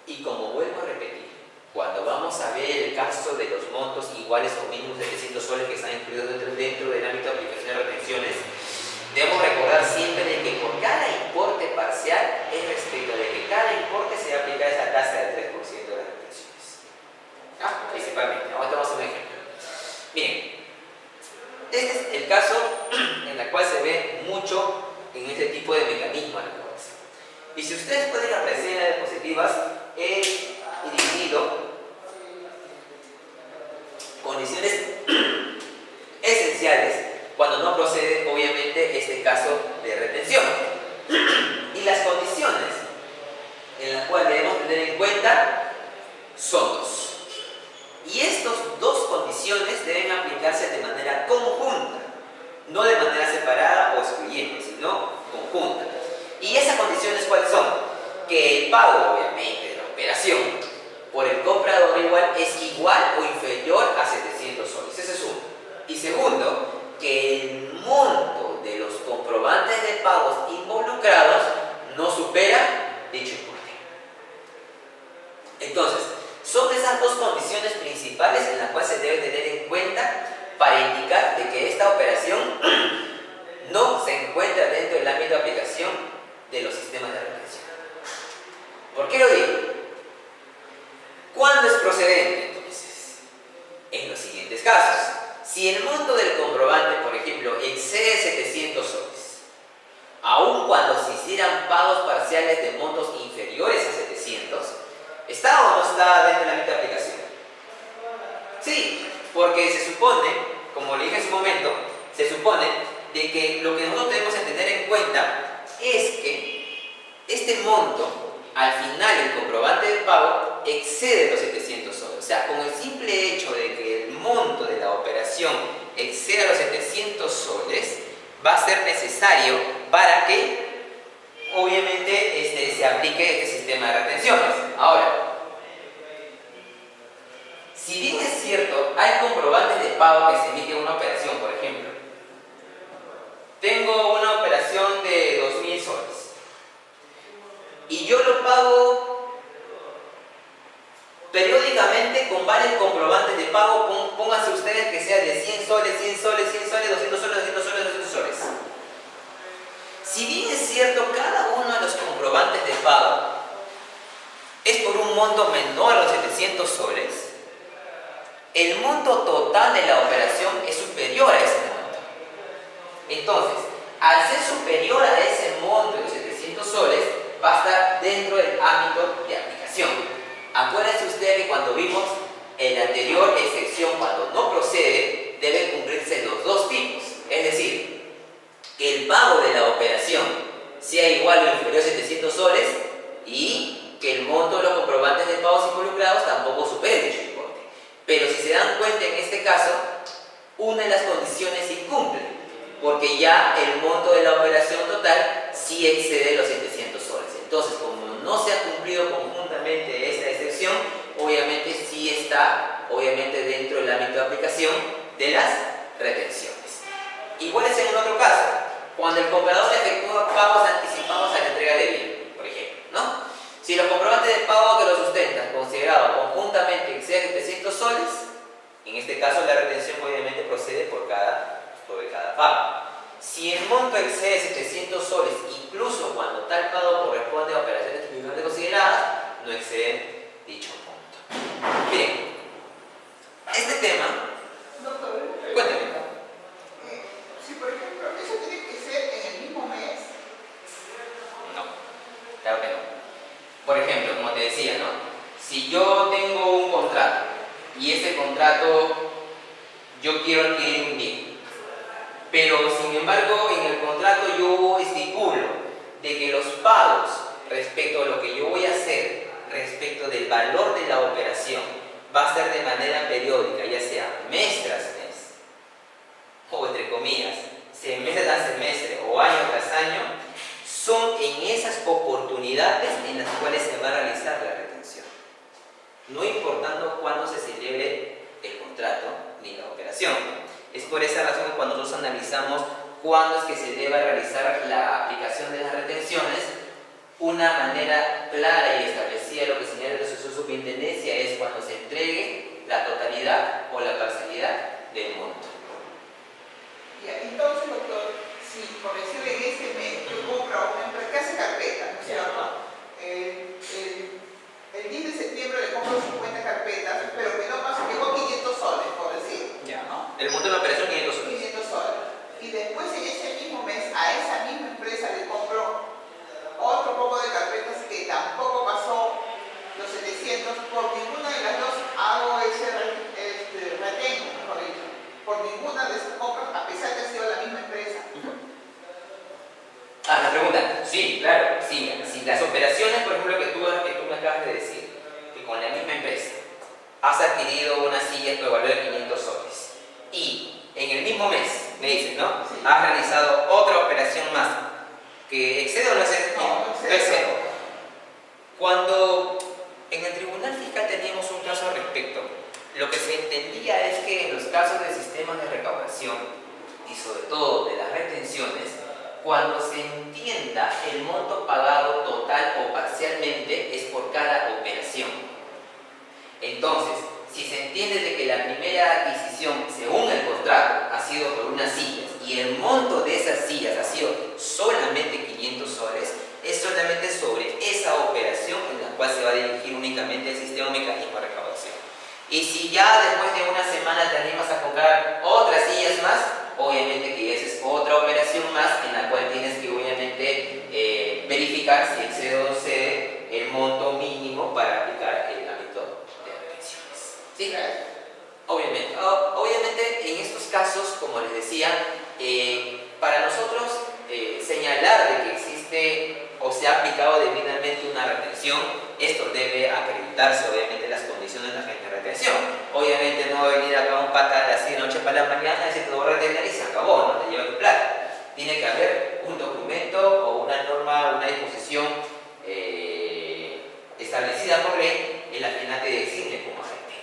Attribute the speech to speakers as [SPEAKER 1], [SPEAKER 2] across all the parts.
[SPEAKER 1] Y como vuelvo a repetir, cuando vamos a ver el caso de los montos iguales o mínimos de 700 soles que están incluidos dentro del ámbito de aplicación de retenciones, debemos recordar siempre de que por cada importe parcial es respecto de que cada importe se aplica esa tasa del 3% de las retenciones. Principalmente. Ahora vamos a hacer un ejemplo. Miren, este es el caso en el cual se ve mucho en este tipo de mecanismo. Y si ustedes pueden apreciar en las diapositivas, he dividido condiciones esenciales cuando no procede, obviamente, este caso de retención. Y las condiciones en las cuales debemos tener en cuenta son dos. Y estas dos condiciones deben aplicarse de manera conjunta, no de manera separada o excluyente, sino conjunta. ¿Y esas condiciones cuáles son? Que el pago, obviamente, de la operación por el comprador igual es igual o inferior a 700 soles. Ese es uno. Y segundo, que el monto de los comprobantes de pagos involucrados no supera dicho importe. Entonces, son esas dos condiciones principales en las cuales se debe tener en cuenta para indicar de que esta operación no se encuentra dentro del ámbito de aplicación de los sistemas de retención. ¿Por qué lo digo? ¿Cuándo es procedente, entonces? En los siguientes casos. Si el monto del comprobante, por ejemplo, excede 700 soles, aun cuando se hicieran pagos parciales de montos inferiores a 700, ¿está o no está dentro del ámbito de aplicación? Sí, porque se supone, como le dije en su momento, se supone de que lo que nosotros debemos tener en cuenta es que este monto, al final el comprobante de pago, excede los 700 soles. O sea, con el simple hecho de que el monto de la operación exceda los 700 soles, va a ser necesario para que, obviamente, se aplique este sistema de retenciones. Ahora, si bien es cierto, hay comprobantes de pago que se emiten en una operación, por ejemplo, tengo una operación de 2.000 soles y yo lo pago periódicamente con varios comprobantes de pago. Pónganse ustedes que sea de 100 soles, 100 soles, 100 soles, 200 soles, 200 soles, 200 soles. Si bien es cierto, cada uno de los comprobantes de pago es por un monto menor a los 700 soles, el monto total de la operación es superior a ese monto. Entonces, al ser superior a ese monto de los 700 soles, va a estar dentro del ámbito de aplicación. Acuérdense ustedes que cuando vimos en la anterior excepción, cuando no procede, deben cumplirse los dos tipos. Es decir, que el pago de la operación sea igual o inferior a 700 soles y que el monto de los comprobantes de pagos involucrados tampoco supere dicho importe. Pero si se dan cuenta en este caso, una de las condiciones se incumple, porque ya el monto de la operación total sí excede los 700 soles. Entonces, como no se ha cumplido conjuntamente esta excepción, obviamente sí está dentro del ámbito de aplicación de las retenciones. Igual es en el otro caso, cuando el comprador efectúa pagos anticipados a la entrega de bien, por ejemplo, ¿no? Si los comprobantes de pago que lo sustentan, considerado conjuntamente, exceden 700 soles, en este caso la retención obviamente procede por cada pago. Si el monto excede 700 soles, incluso cuando tal pago corresponde a operaciones mínimamente consideradas, no exceden dicho monto. Bien, este tema, cuéntame.
[SPEAKER 2] Si por ejemplo, ¿eso tiene que ser en el mismo mes?
[SPEAKER 1] No, claro que no. Por ejemplo, como te decía, ¿no? Si yo tengo un contrato y ese contrato yo quiero adquirir un bien, pero sin embargo en el contrato yo estipulo de que los pagos respecto a lo que yo voy a hacer, respecto del valor de la operación, va a ser de manera periódica, ya sea mes tras mes, o entre comillas, semestre tras semestre o año tras año, son en esas oportunidades en las cuales se va a realizar la retención, no importando cuándo se celebre el contrato ni la operación. Es por esa razón que cuando nosotros analizamos cuándo es que se debe realizar la aplicación de las retenciones, una manera clara y establecida de lo que señala el superintendencia es cuando se entregue la totalidad o la parcialidad del monto.
[SPEAKER 2] Ya, entonces, doctor, si por decirle en este mes yo compro a una empresa que hace carpetas, ¿no es cierto? El 10 de septiembre le compro 50 carpetas, pero que no pasa, llegó a 500 soles, por decir.
[SPEAKER 1] Ya.
[SPEAKER 2] ¿No?
[SPEAKER 1] El monto de la operación 500 soles.
[SPEAKER 2] 500 soles. Y después en ese mismo mes a esa misma empresa le compro otro poco de carpetas que tampoco pasó los 700, por ninguna de las dos hago ese retengo, mejor dicho. Por ninguna de esas compras, a pesar de que ha sido la misma empresa.
[SPEAKER 1] La pregunta, sí, claro, sí. Si las operaciones, por ejemplo, que tú me acabas de decir, que con la misma empresa has adquirido una silla con valor de 500 soles y en el mismo mes, me dices, ¿no?
[SPEAKER 2] Sí.
[SPEAKER 1] Has realizado otra operación más que excede o no excede.
[SPEAKER 2] No excede.
[SPEAKER 1] Cuando en el Tribunal Fiscal teníamos un caso al respecto, lo que se entendía es que en los casos de sistemas de recaudación y sobre todo de las retenciones, cuando se entienda el monto pagado total o parcialmente es por cada operación. Entonces, si se entiende de que la primera adquisición, según el contrato, ha sido por unas sillas y el monto de esas sillas ha sido solamente 500 soles, es solamente sobre esa operación en la cual se va a dirigir únicamente el sistema mecanismo de recaudación. Y si ya después de una semana te animas a comprar otras sillas más, obviamente que esa es otra operación más en la cual tienes que obviamente verificar si excede o no excede el monto mínimo para aplicar el ámbito de retenciones. ¿Sí? Obviamente en estos casos, como les decía, para nosotros señalar de que existe o se ha aplicado debidamente una retención, esto debe acreditarse obviamente las condiciones de la agente de retención. Obviamente no va a venir acá un pata así de noche para la mañana y decir te voy a retener y se acabó, no te lleva tu plata. Tiene que haber un documento o una norma, una disposición establecida por ley en la que te designe como agente.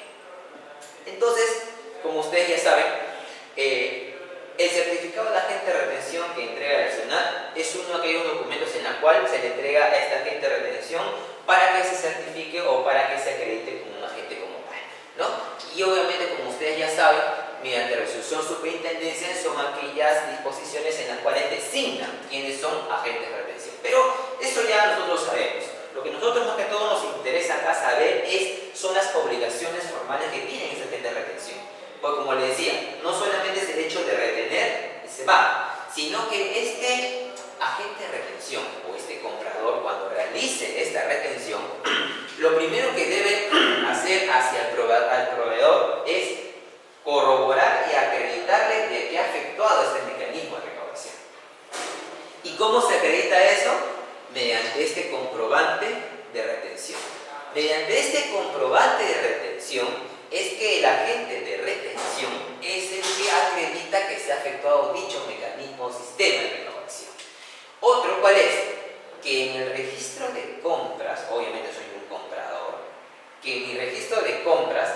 [SPEAKER 1] Entonces, como ustedes ya saben, el certificado de agente de retención que entrega el SUNAT es uno de aquellos documentos en el cual se le entrega a esta agente de retención para que se certifique o para que se acredite como un agente como tal, ¿no? Y obviamente, como ustedes ya saben, mediante resolución superintendencia son aquellas disposiciones en las cuales designan quiénes son agentes de retención. Pero eso ya nosotros sabemos. Lo que nosotros más que todo nos interesa acá saber son las obligaciones formales que tiene ese agente de retención. Porque como les decía, no solamente es el hecho de retener y se va, sino que este agente de retención o este comprador, cuando realice esta retención, lo primero que debe hacer hacia el proveedor es corroborar y acreditarle de que ha efectuado este mecanismo de recaudación. ¿Y cómo se acredita eso? Mediante este comprobante de retención. Mediante este comprobante de retención es que el agente de retención es el que acredita que se ha efectuado dicho mecanismo o sistema de recaudación. Otro, ¿cuál es? Que en el registro de compras, obviamente soy un comprador, que en mi registro de compras,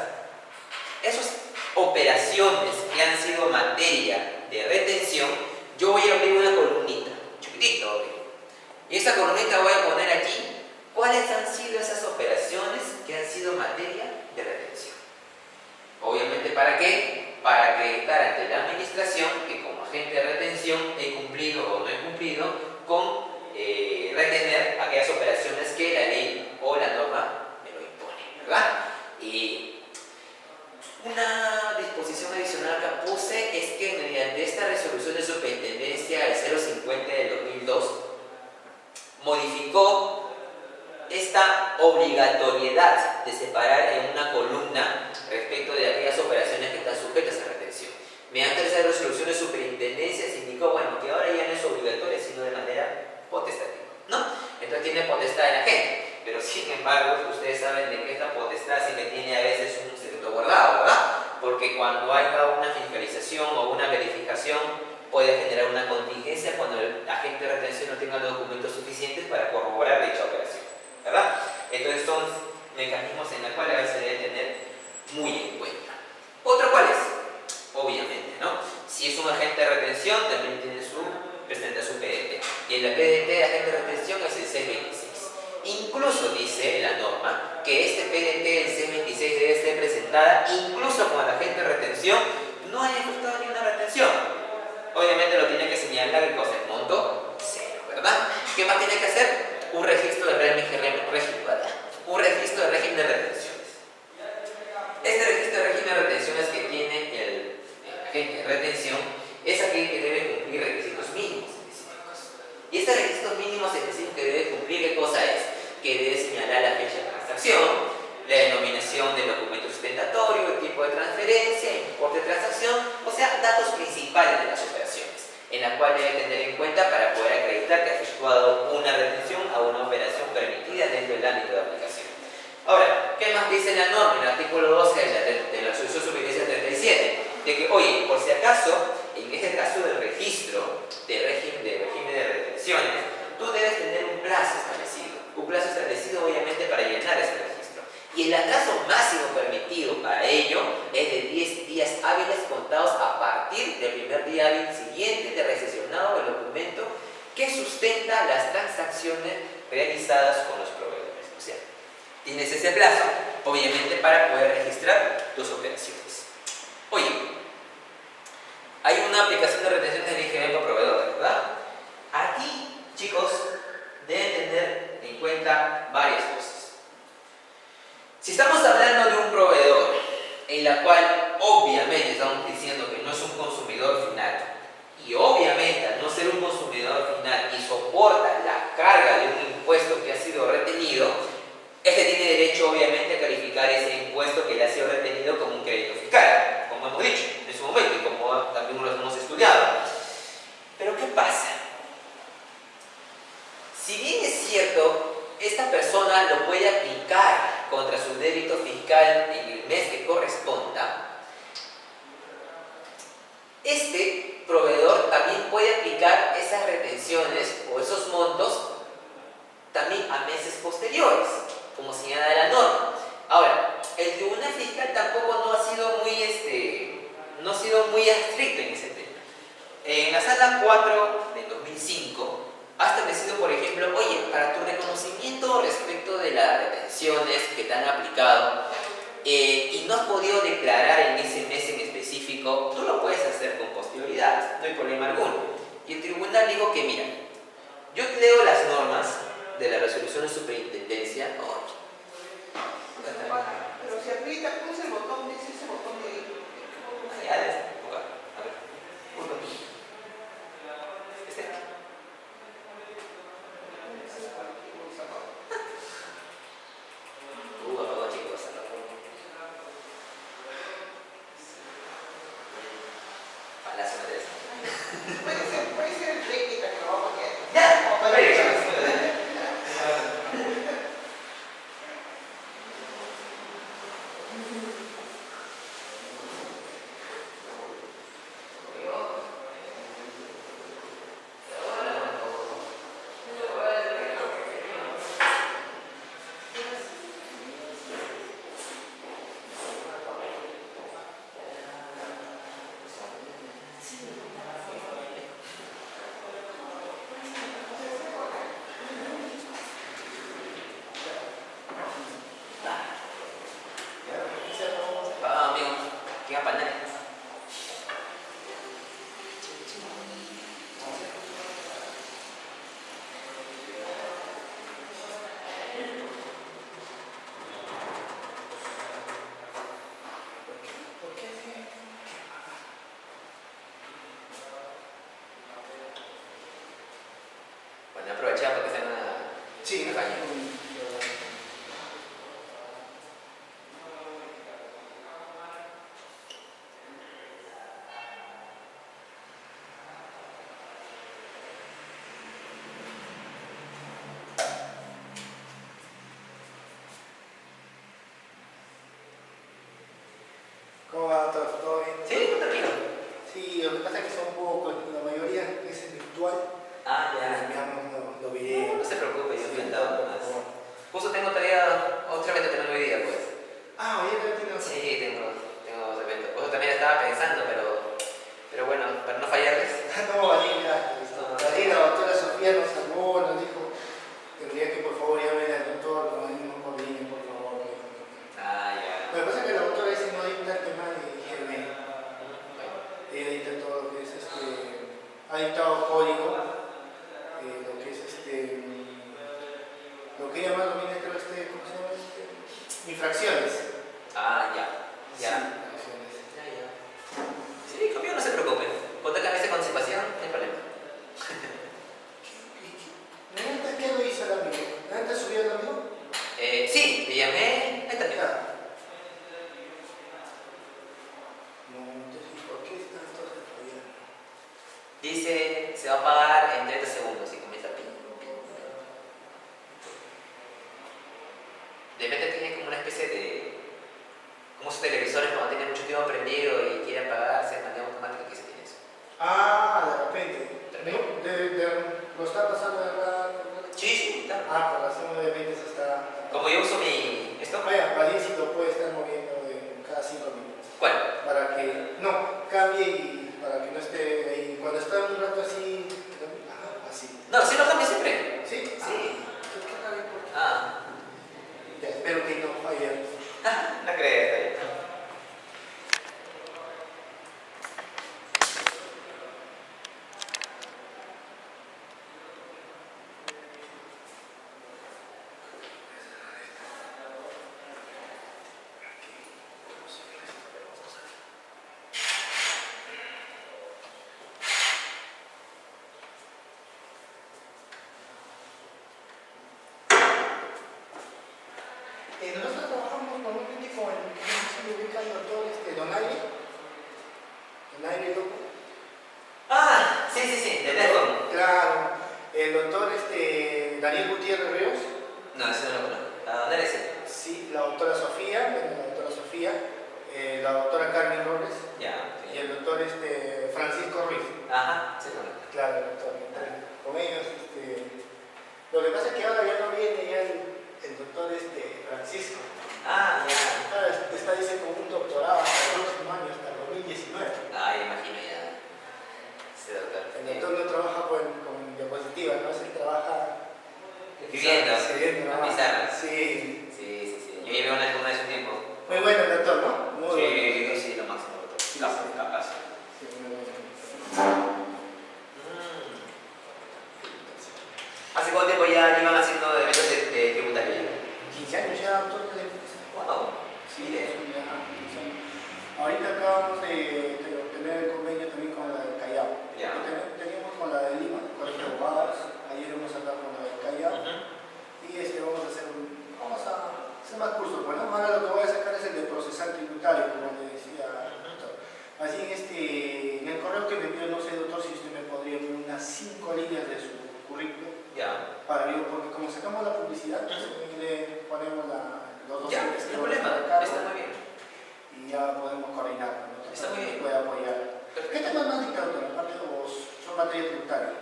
[SPEAKER 1] esas operaciones que han sido materia de retención, yo voy a abrir una columnita, chiquitito, obvio. Y esa columnita voy a poner aquí cuáles han sido esas operaciones que han sido materia de retención. Obviamente, ¿para qué? Para acreditar ante la administración que como agente de retención he cumplido o no he cumplido con retener aquellas operaciones que la ley o la norma me lo impone, ¿verdad? Y una disposición adicional que puse es que mediante esta resolución de superintendencia del 050 del 2002 modificó esta obligatoriedad de separar en una columna respecto de aquellas operaciones que están sujetas a retención. Mediante esa resolución de superintendencia se indicó, bueno, que ahora ya no es obligatoria, sino de manera potestativa, ¿no? Entonces tiene potestad el agente, pero sin embargo, ustedes saben de que esta potestad sí que tiene a veces un secreto guardado, ¿verdad? Porque cuando haya una fiscalización o una verificación, puede generar una contingencia cuando el agente de retención no tenga los documentos suficientes para corroborar dicha operación, ¿verdad? Entonces son mecanismos en los cuales a veces se debe tener muy en cuenta. ¿Otro cuál es? Obviamente, ¿no? Si es un agente de retención, también presenta su PDT. Y el PDT de agente de retención es el 626. Incluso dice la norma que este PDT efectuada, incluso con el agente de retención, no haya efectuado ni una retención. Obviamente lo tiene que señalar el cosa el monto cero, ¿verdad? ¿Qué más tiene que hacer? Un registro de régimen de retenciones. Este registro de régimen de retenciones que tiene el agente de retención es aquel que debe cumplir requisitos mínimos específicos. Y este requisitos mínimos específicos que debe cumplir, ¿qué cosa es? Que debe señalar la fecha de transacción, la denominación del documento sustentatorio, el tipo de transferencia, el importe de transacción, o sea, datos principales de las operaciones, en la cual debe tener en cuenta para poder acreditar que ha efectuado una retención a una operación permitida dentro del ámbito de aplicación. Ahora, ¿qué más dice la norma en el artículo 12 de la resolución superintendencia 37? De que, oye, por si acaso, en este caso del registro de régimen de retenciones, tú debes tener un plazo establecido obviamente para llenar ese registro. Y el atraso máximo permitido para ello es de 10 días hábiles contados a partir del primer día hábil siguiente de recesionado del documento que sustenta las transacciones realizadas con los proveedores. O sea, tienes ese plazo, obviamente, para poder registrar tus operaciones. Oye, hay una aplicación de retenciones de IGB por proveedor, ¿verdad? Aquí, chicos, deben tener en cuenta varias cosas. Si estamos hablando de un proveedor en la cual obviamente estamos diciendo que no es un consumidor final, y obviamente al no ser un consumidor final y soporta la carga de un impuesto que ha sido retenido, este tiene derecho obviamente a calificar ese impuesto que le ha sido retenido como un crédito fiscal, como hemos dicho en su momento y como también lo hemos estudiado. Pero ¿qué pasa? Si bien es cierto, esta persona lo puede aplicar contra su débito fiscal en el mes que corresponda, este proveedor también puede aplicar esas retenciones o esos montos también a meses posteriores, como señala la norma. Ahora, el Tribunal Fiscal tampoco no ha sido muy estricto en ese tema. En la Sala 4 del 2005 ha establecido, por ejemplo, oye, para tu reconocimiento respecto de las retenciones que te han aplicado y no has podido declarar en ese mes en específico, tú lo puedes hacer con posterioridad, no hay problema alguno. Y el tribunal dijo que, mira, yo leo las normas de la resolución de superintendencia.
[SPEAKER 2] Pero si aprieta, pulsa el botón, dice ese botón de ahí.
[SPEAKER 1] Ya debes enfocar. A ver, un botón. Este. Apagó, chicos. Palacio de eso.
[SPEAKER 2] Puede ser el técnica que lo va a poner.
[SPEAKER 1] Ya,
[SPEAKER 2] para aprovechar porque se van a...
[SPEAKER 3] Sí,
[SPEAKER 1] baño.
[SPEAKER 3] ¿Cómo va? ¿Todo bien?
[SPEAKER 1] Sí, tranquilo.
[SPEAKER 3] Sí, lo que pasa es que son pocos, la mayoría es virtual.
[SPEAKER 1] Ah, ya.
[SPEAKER 3] Digamos, lo video.
[SPEAKER 1] No se preocupe, yo encantado con eso. Justo tengo tarea, otra vez también hoy día, pues.
[SPEAKER 3] Ah, hoy también tengo.
[SPEAKER 1] Sí, tengo dos eventos. Vos también estaba pensando, pero bueno, para no fallarles.
[SPEAKER 3] No, Valina. Ahí la doctora Sofía nos salvó, nos dijo, tendría que por favor llamen al doctor, no venimos por línea, por favor.
[SPEAKER 1] Ah, ya.
[SPEAKER 3] Lo que pasa es que la doctora dice infracciones.
[SPEAKER 1] Ah, ya. Ya.
[SPEAKER 3] Sí, infracciones.
[SPEAKER 1] Ya, ya. Sí, conmigo no se preocupen. Cuando tengan esa constipación, no hay problema.
[SPEAKER 3] ¿Qué lo hizo el amigo? ¿Antes subió el amigo?
[SPEAKER 1] Sí, le llamé. Ahí está.
[SPEAKER 3] Ya. No, entonces, ¿por qué están todos fallando?
[SPEAKER 1] Dice, se va a apagar en 30 segundos y comienza a pin, pin. De repente tiene como una especie de... como sus televisores cuando tienen mucho tiempo prendido y quieren apagarse de manera automática, que se tiene eso.
[SPEAKER 3] Ah, de repente.
[SPEAKER 1] De repente.
[SPEAKER 3] ¿Lo está pasando de verdad?
[SPEAKER 1] Sí, sí, está.
[SPEAKER 3] Ah, por razón de repente se está...
[SPEAKER 1] Como yo uso mi... ¿Esto?
[SPEAKER 3] Vaya, Valisi lo puede estar moviendo de cada 5 minutos.
[SPEAKER 1] ¿Cuál?
[SPEAKER 3] Para que no cambie y para que no esté ahí. Cuando está un rato así, así.
[SPEAKER 1] No, sí lo cambia siempre.
[SPEAKER 3] ¿Sí?
[SPEAKER 1] Sí.
[SPEAKER 3] ¿Qué raro?
[SPEAKER 1] Ah.
[SPEAKER 3] Ya, espero que no falle.
[SPEAKER 1] No crees.
[SPEAKER 3] Nosotros trabajamos normalmente con el que se ubica el doctor Donaire. Donaire Loco.
[SPEAKER 1] Ah, sí, sí, sí, de teléfono.
[SPEAKER 3] Claro. El doctor Daniel Gutiérrez Ríos.
[SPEAKER 1] No, ese no lo conozco. ¿A dónde eres?
[SPEAKER 3] Sí, la doctora Sofía, la doctora Carmen Robles
[SPEAKER 1] Ya.
[SPEAKER 3] y el doctor Francisco Ruiz.
[SPEAKER 1] Ajá, sí, bueno.
[SPEAKER 3] Claro, doctor. Con ellos, lo que pasa es que ahora ya no viene ya el doctor Francisco.
[SPEAKER 1] Ah, ya.
[SPEAKER 3] Ahora está dice con un doctorado hasta el próximo año, hasta el 2019.
[SPEAKER 1] Ah, imagino ya. Sí, doctor.
[SPEAKER 3] El doctor no trabaja con diapositivas, ¿no? Él trabaja
[SPEAKER 1] Escribiendo,
[SPEAKER 3] ¿no?
[SPEAKER 1] a pizarra.
[SPEAKER 3] Sí.
[SPEAKER 1] Sí, sí, sí. Yo llevé una de su tiempo.
[SPEAKER 3] Muy bueno el doctor, ¿no? Muy bueno.
[SPEAKER 1] Sí, sí, lo máximo, doctor.
[SPEAKER 3] Sí,
[SPEAKER 1] Capaz,
[SPEAKER 3] sí.
[SPEAKER 1] capaz.
[SPEAKER 3] Sí, muy bueno.
[SPEAKER 1] ¿Hace cuánto tiempo ya iban haciendo eventos de tributario?
[SPEAKER 3] 15 años ya, doctor.
[SPEAKER 1] Wow.
[SPEAKER 3] Sí, eso ya, 15 años. Ahorita acabamos de tener el convenio también con la del Callao.
[SPEAKER 1] Ya.
[SPEAKER 3] Teníamos con la de Lima, Colegio de Abogados. Ayer hemos hablado con la del Callao. Y vamos a hacer más cursos. Bueno, ahora lo que voy a sacar es el de procesal tributario, como le decía el doctor. Así en el correo que me envió, no sé, doctor, si usted me podría enviar unas 5 líneas de su currículum.
[SPEAKER 1] Ya.
[SPEAKER 3] Para yo, porque como sacamos la publicidad, le ponemos los dos.
[SPEAKER 1] Ya, no hay problema. Está muy bien.
[SPEAKER 3] Y ya podemos coordinar. ¿No?
[SPEAKER 1] Está muy bien.
[SPEAKER 3] Puede apoyar. ¿Qué temas más dictado, doctor? Aparte de vos, son materia tributaria.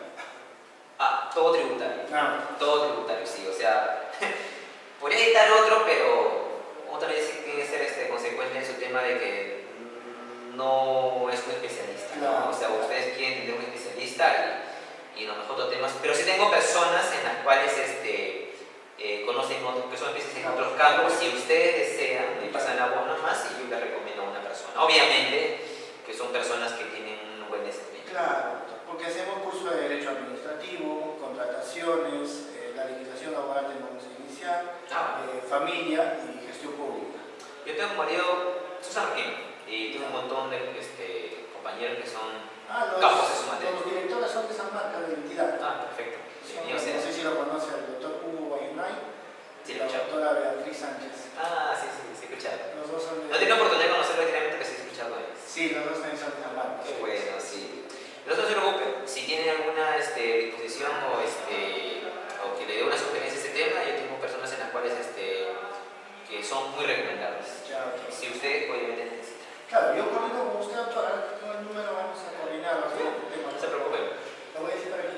[SPEAKER 1] Ah, todo tributario.
[SPEAKER 3] Ah.
[SPEAKER 1] Todo tributario, sí. O sea, podría editar otro, pero otra vez sí tiene que ser consecuente en su tema de que no es un especialista, ¿no? O sea, ustedes quieren tener un especialista y no mejor otros temas, pero sí tengo personas en las cuales conocen otros, que son especialistas en otros campos. Si ustedes desean, me pasan la voz nomás y yo les recomiendo a una persona. Obviamente que son personas que tienen un buen desempeño.
[SPEAKER 3] Claro, porque hacemos curso de Derecho Administrativo, contrataciones, la legislación laboral tenemos que iniciar, familia y gestión pública.
[SPEAKER 1] Yo tengo un marido, Susana Marquín, y tengo un montón de compañeros que son campos de su materia.
[SPEAKER 3] Los directores son de esa marca de identidad.
[SPEAKER 1] Ah, perfecto.
[SPEAKER 3] No sé si lo conoce el doctor Hugo Bayunay y la doctora Beatriz Sánchez.
[SPEAKER 1] Ah, sí, sí, sí, he escuchado.
[SPEAKER 3] Los dos son de...
[SPEAKER 1] No tengo oportunidad de conocerlo directamente, pero sí he escuchado de ellos.
[SPEAKER 3] Sí, los dos también son de esa marca.
[SPEAKER 1] Qué bueno, sí. Pero no se preocupen, si tienen alguna disposición o que le dé una sugerencia a este tema, yo tengo personas en las cuales que son muy recomendables.
[SPEAKER 3] Ya, okay.
[SPEAKER 1] Si usted obviamente necesita.
[SPEAKER 3] Claro, yo coordino con usted, doctor, ahora que tengo el número, vamos a coordinar.
[SPEAKER 1] No se preocupe.
[SPEAKER 3] Lo voy a decir para aquí.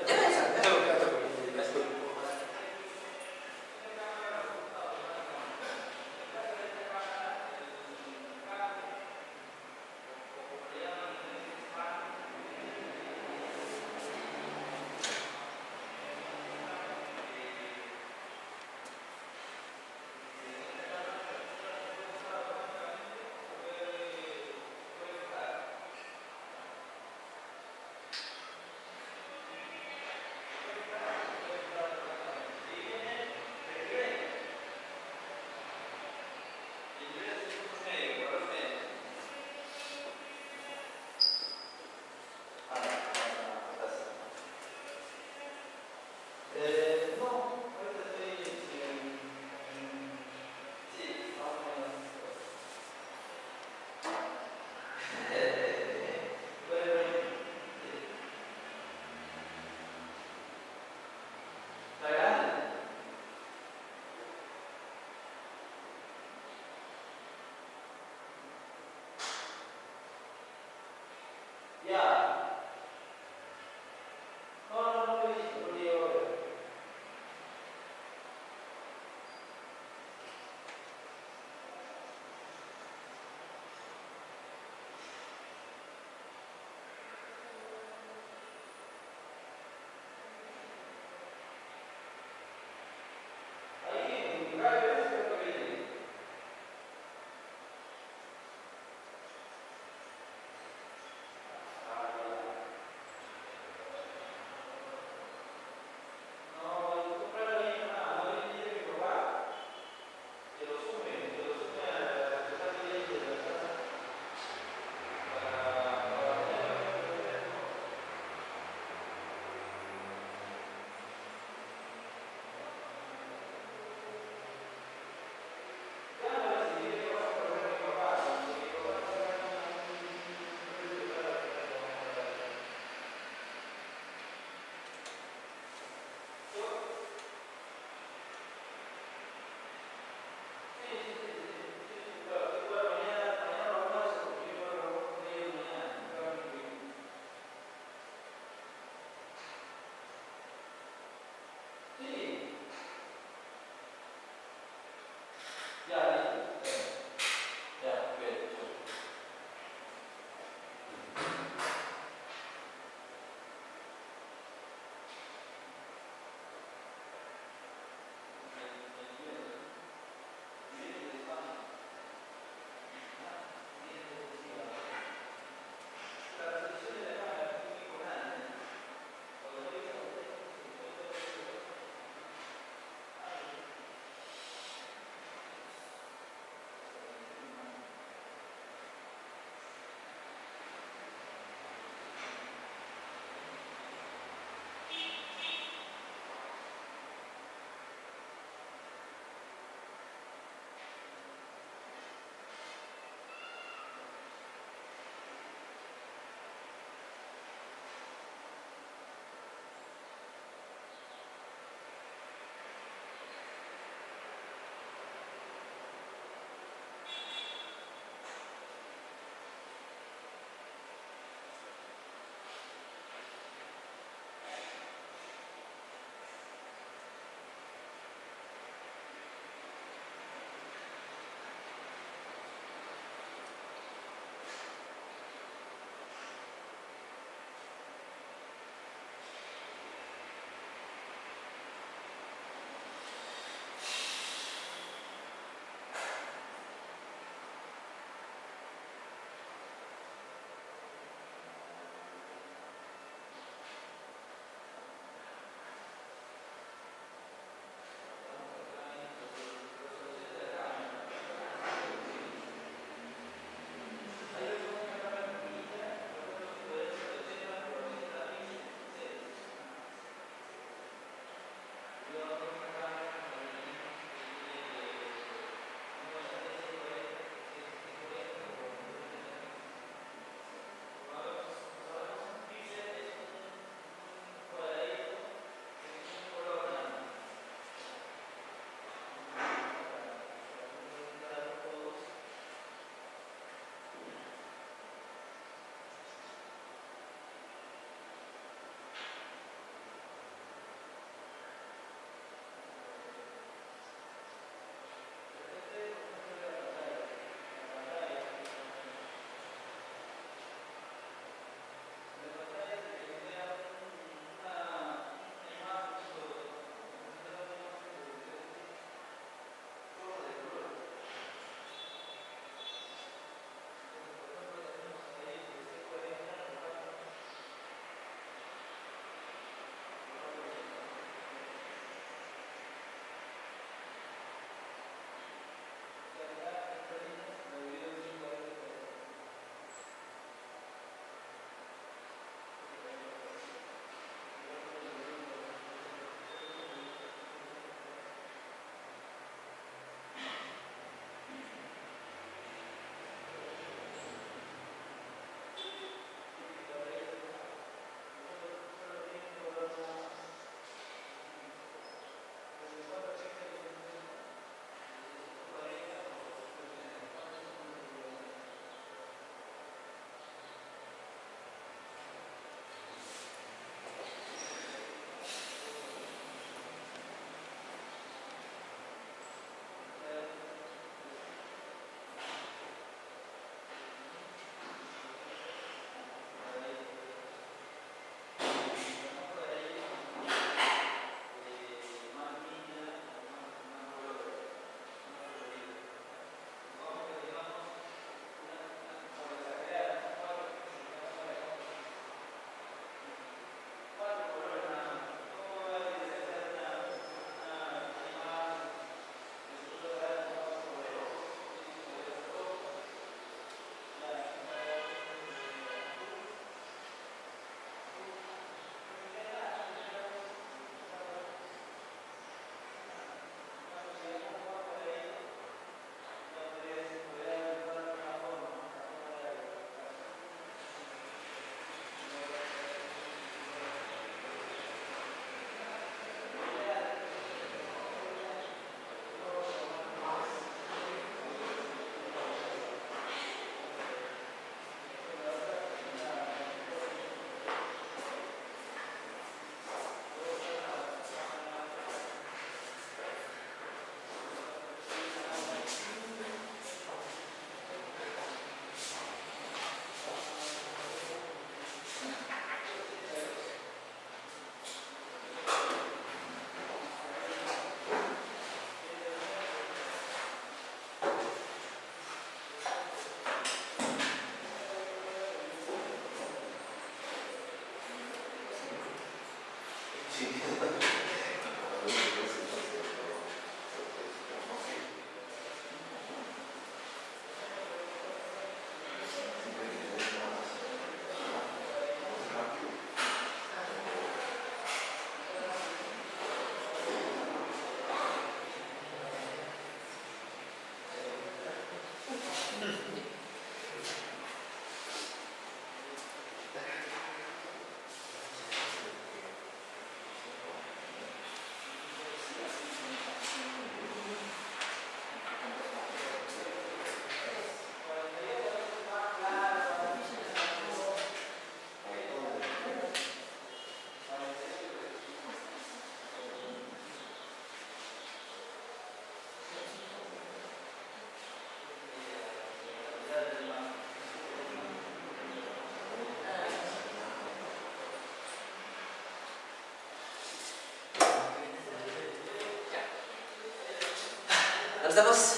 [SPEAKER 1] estamos?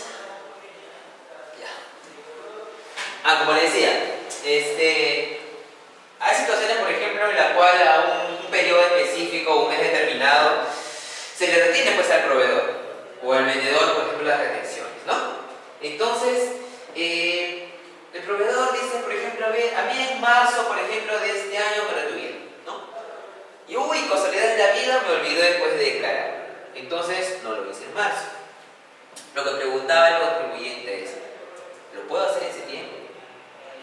[SPEAKER 1] Ya. Como le decía, hay situaciones, por ejemplo, en la cual a un periodo específico o un mes determinado se le retiene pues al proveedor o al vendedor, por ejemplo, las retenciones, ¿no? Entonces, el proveedor dice, por ejemplo, a mí en marzo, por ejemplo, de este año me retuvieron, ¿no? Y uy, casualidad de la vida, me olvidé después de declarar. Entonces, no lo hice en marzo. Lo que preguntaba el contribuyente es, ¿lo puedo hacer en septiembre?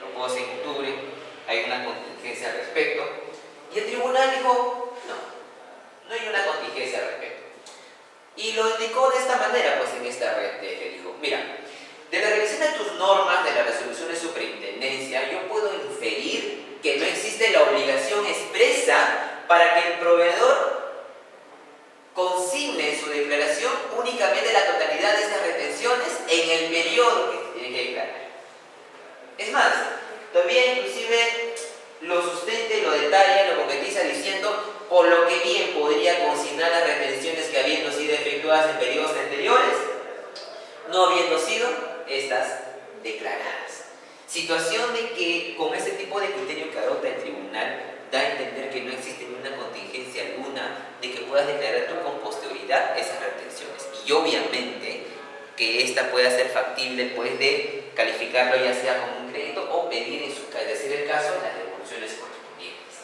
[SPEAKER 1] ¿Lo puedo hacer en octubre? ¿Hay una contingencia al respecto? Y el tribunal dijo, no hay una contingencia al respecto. Y lo indicó de esta manera, pues en esta red que dijo, mira, de la revisión de tus normas de la resolución de superintendencia, yo puedo inferir que no existe la obligación expresa para que el proveedor consigne en su declaración únicamente la totalidad de estas retenciones en el periodo que tiene que declarar. Es más, todavía inclusive lo sustenta y lo detalla, lo concretiza diciendo por lo que bien podría consignar las retenciones que habiendo sido efectuadas en periodos anteriores, no habiendo sido estas declaradas. Situación de que con ese tipo de criterio que adopta el tribunal da a entender que no existe ninguna contingencia alguna de que puedas declarar tú con posterioridad esas retenciones. Y obviamente que esta pueda ser factible pues de calificarlo ya sea como un crédito o pedir en su caso, de ser el caso, las devoluciones correspondientes.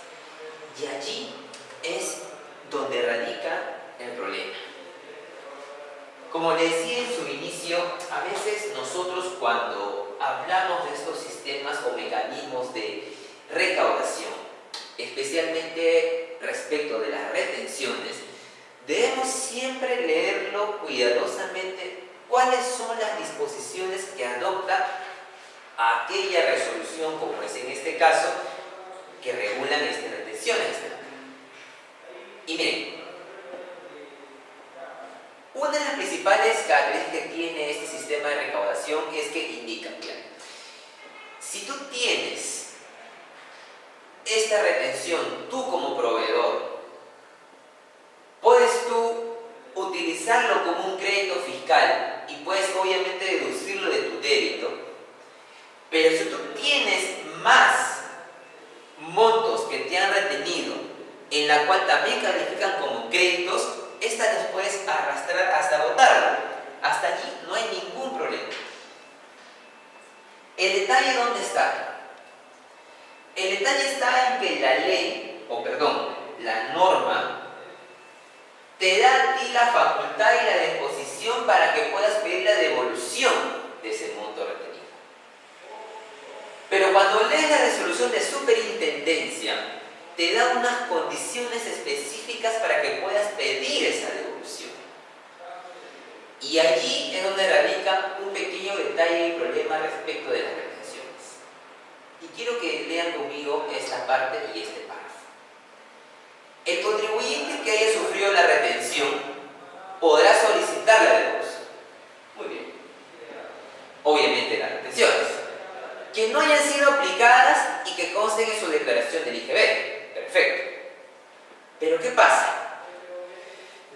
[SPEAKER 1] Y allí es donde radica el problema. Como le decía en su inicio, a veces nosotros cuando hablamos de estos sistemas o mecanismos de recaudación, especialmente respecto de las retenciones, debemos siempre leerlo cuidadosamente cuáles son las disposiciones que adopta aquella resolución, como es en este caso, que regulan estas retenciones. Y miren, una de las principales características que tiene este sistema de recaudación es que indica, mira, si tú tienes esta retención, tú como proveedor, puedes tú utilizarlo como un crédito fiscal y puedes obviamente deducirlo de tu débito, pero si tú tienes más montos que te han retenido, en la cual también califican como créditos, estas las puedes arrastrar hasta agotarlo. Hasta allí no hay ningún problema. ¿El detalle dónde está? El detalle está en que la ley, la norma, te da a ti la facultad y la disposición para que puedas pedir la devolución de ese monto retenido. Pero cuando lees la resolución de superintendencia, te da unas condiciones específicas para que puedas pedir esa devolución. Y allí es donde radica un pequeño detalle y problema respecto de las retenciones. Y quiero que lean conmigo esta parte y este párrafo. El contribuyente que haya sufrido la retención podrá solicitar la devolución. Muy bien. Obviamente las retenciones que no hayan sido aplicadas y que consten en su declaración del IGB. Perfecto. Pero ¿qué pasa?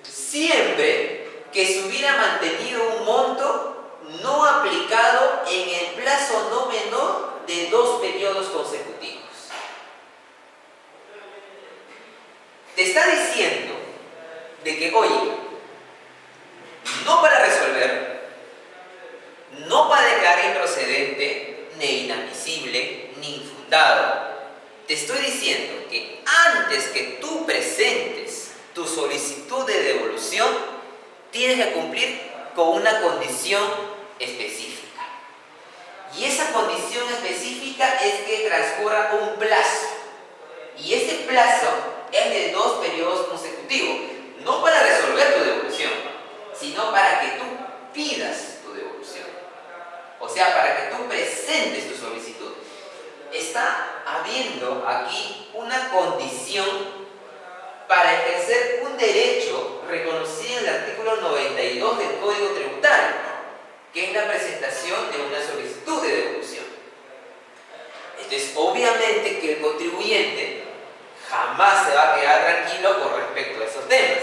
[SPEAKER 1] Siempre que se hubiera mantenido un monto no aplicado en el plazo no menor de 2 periodos consecutivos. Te está diciendo de que, oye, no para resolver, no para declarar improcedente, ni inadmisible, ni infundado. Te estoy diciendo que antes que tú presentes tu solicitud de devolución, tienes que cumplir con una condición específica. Y esa condición específica es que transcurra un plazo. Y ese plazo es de 2 periodos consecutivos. No para resolver tu devolución, sino para que tú pidas tu devolución. O sea, para que tú presentes tu solicitud. Está habiendo aquí una condición para ejercer un derecho reconocido en el artículo 92 del Código Tributario, que es la presentación de una solicitud de devolución. Entonces, obviamente que el contribuyente jamás se va a quedar tranquilo con respecto a esos temas.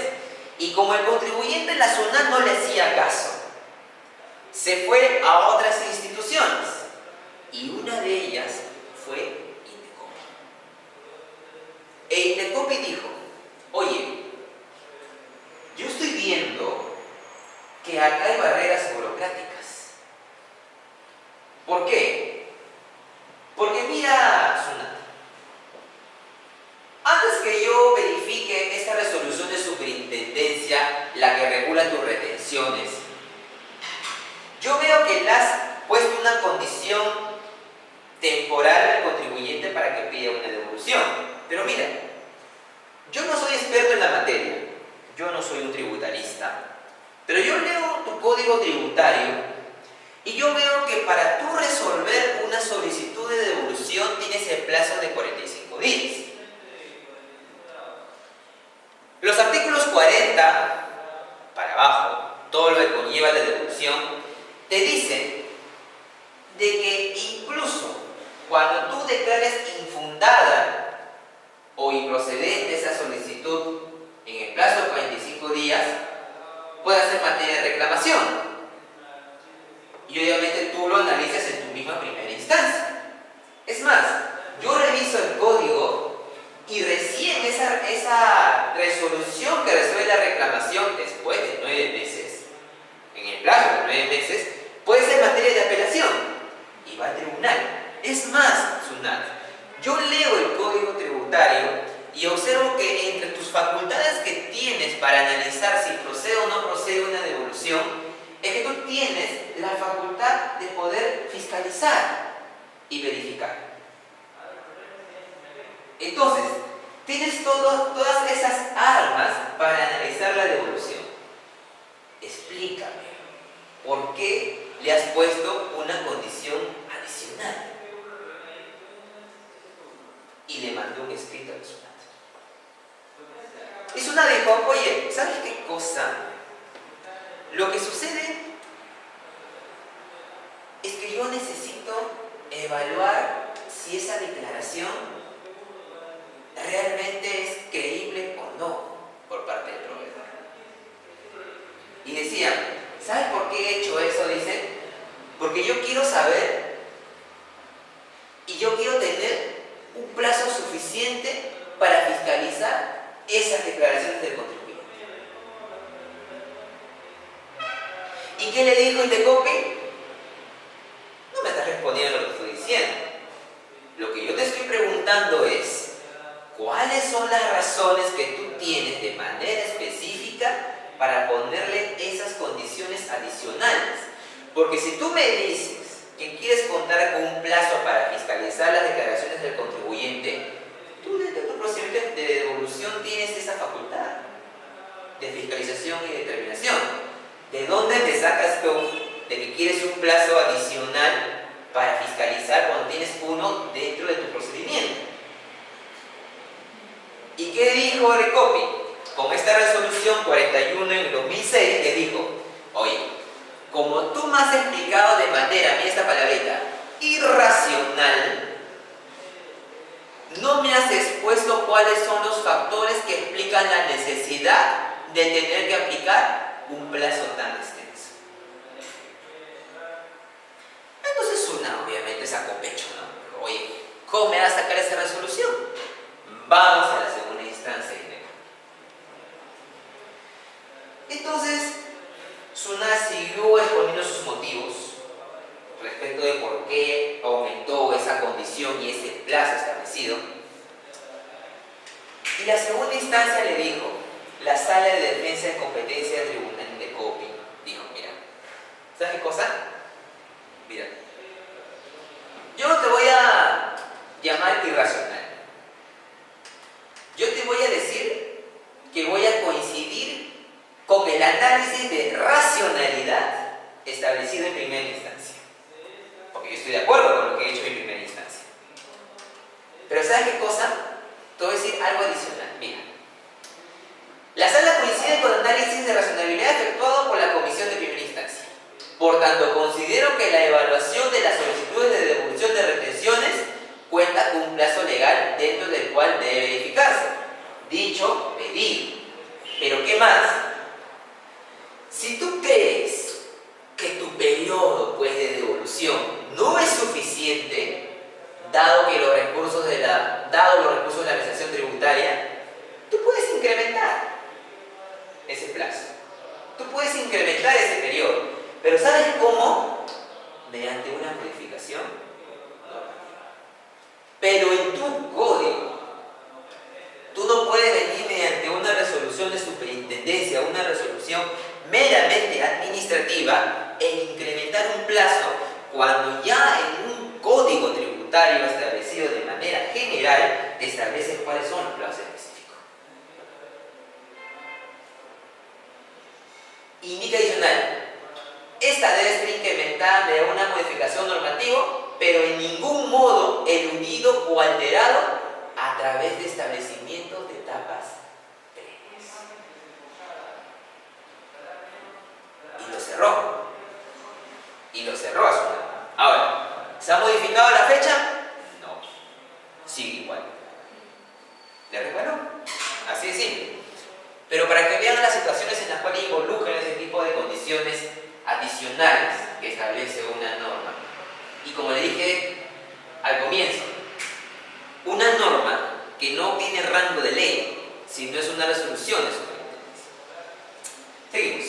[SPEAKER 1] Y como el contribuyente en la SUNAT no le hacía caso, se fue a otras instituciones y una de ellas fue Indecopi. E Indecopi dijo, oye, yo estoy viendo que acá hay barreras burocráticas. ¿Por qué? Porque mira, Sunat, antes que yo verifique esta resolución de superintendencia, la que regula tus retenciones, yo veo que le has puesto una condición temporal al contribuyente para que pida una devolución. Pero mira, yo no soy experto en la materia, yo no soy un tributarista, pero yo leo tu código tributario y yo veo que para tú resolver una solicitud de devolución tienes el plazo de 45 días. Los artículos 40 para abajo, todo lo que conlleva la devolución, te dicen de que incluso cuando tú declares infundada o improcedente esa solicitud en el plazo de 45 días, puede ser materia de reclamación. Y obviamente tú lo analizas en tu misma primera instancia. Es más, yo reviso el código y recién esa resolución que resuelve la reclamación después de 9 meses, en el plazo de 9 meses, puede ser materia de apelación y va al tribunal. Es más, Sunat, yo leo el código tributario y observo que entre tus facultades que tienes para analizar si procede o no procede una devolución, es que tú tienes la facultad de poder fiscalizar y verificar. Entonces, tienes todas esas armas para analizar la devolución. Explícame, ¿por qué le has puesto una condición adicional? Y le mandó un escrito a Sunat. Y Sunat dijo, oye, ¿sabes qué cosa? Lo que sucede es que yo necesito evaluar si esa declaración realmente es creíble o no por parte del proveedor. Y decía, ¿sabes por qué he hecho eso? Dice, porque yo quiero saber y yo quiero tener un plazo suficiente para fiscalizar esas declaraciones del contribuyente. ¿Y qué le dijo Indecopi? No me estás respondiendo lo que estoy diciendo. Lo que yo te estoy preguntando es, ¿cuáles son las razones que tú tienes de manera específica para ponerle esas condiciones adicionales? Porque si tú me dices que quieres contar con un plazo para fiscalizar las declaraciones del contribuyente, tú desde tu procedimiento de devolución tienes esa facultad de fiscalización y determinación. ¿De dónde te sacas tú de que quieres un plazo adicional para fiscalizar cuando tienes uno dentro de tu procedimiento? ¿Y qué dijo Indecopi? Con esta resolución 41 en 2006 le dijo, oye, como tú me has explicado de manera, mira esta palabrita, irracional, no me has expuesto cuáles son los factores que explican la necesidad de tener que aplicar un plazo tan extenso. Entonces Sunat obviamente sacó pecho, ¿no? Oye, ¿cómo me vas a sacar esa resolución? Vamos a la segunda instancia. Entonces Sunat siguió exponiendo sus motivos respecto de por qué aumentó esa condición y ese plazo establecido. Y la segunda instancia le dijo, la Sala de Defensa de Competencia del Tribunal Indecopi dijo, mira, ¿sabes qué cosa? Mira, yo no te voy a llamar irracional. Yo te voy a decir que voy a coincidir con el análisis de racionalidad establecido en primera instancia. Porque yo estoy de acuerdo con lo que he hecho en primera instancia. Pero ¿sabes qué cosa? Te voy a decir algo adicional. Mira, la sala coincide con el análisis de racionalidad efectuado por la comisión de primera instancia. Por tanto, considero que la evaluación de las solicitudes de devolución de retenciones cuenta con un plazo legal dentro del cual debe verificarse dicho pedido. Pero ¿qué más? Si tú crees que tu periodo pues, de devolución no es suficiente, dado los recursos de la administración tributaria, tú puedes incrementar ese plazo. Tú puedes incrementar ese periodo. Pero ¿sabes cómo? Mediante una modificación normativa. Pero en tu código, tú no puedes venir mediante una resolución de superintendencia, una resolución meramente administrativa e incrementar un plazo cuando ya en un código tributario establecido de manera general te establece cuáles son los plazos específicos. Indica adicional. Esta debe ser incrementada mediante una modificación normativa, pero en ningún modo eludido o alterado a través de establecimientos de etapas previas. Y lo cerró. Y lo cerró a su lado. Ahora, ¿se ha modificado la fecha? No. Sigue igual. ¿De acuerdo? Así de simple. Pero para que vean las situaciones en las cuales involucran ese tipo de condiciones adicionales que establece una norma. Y como le dije al comienzo, una norma que no tiene rango de ley, sino es una resolución de superintendencia. Seguimos.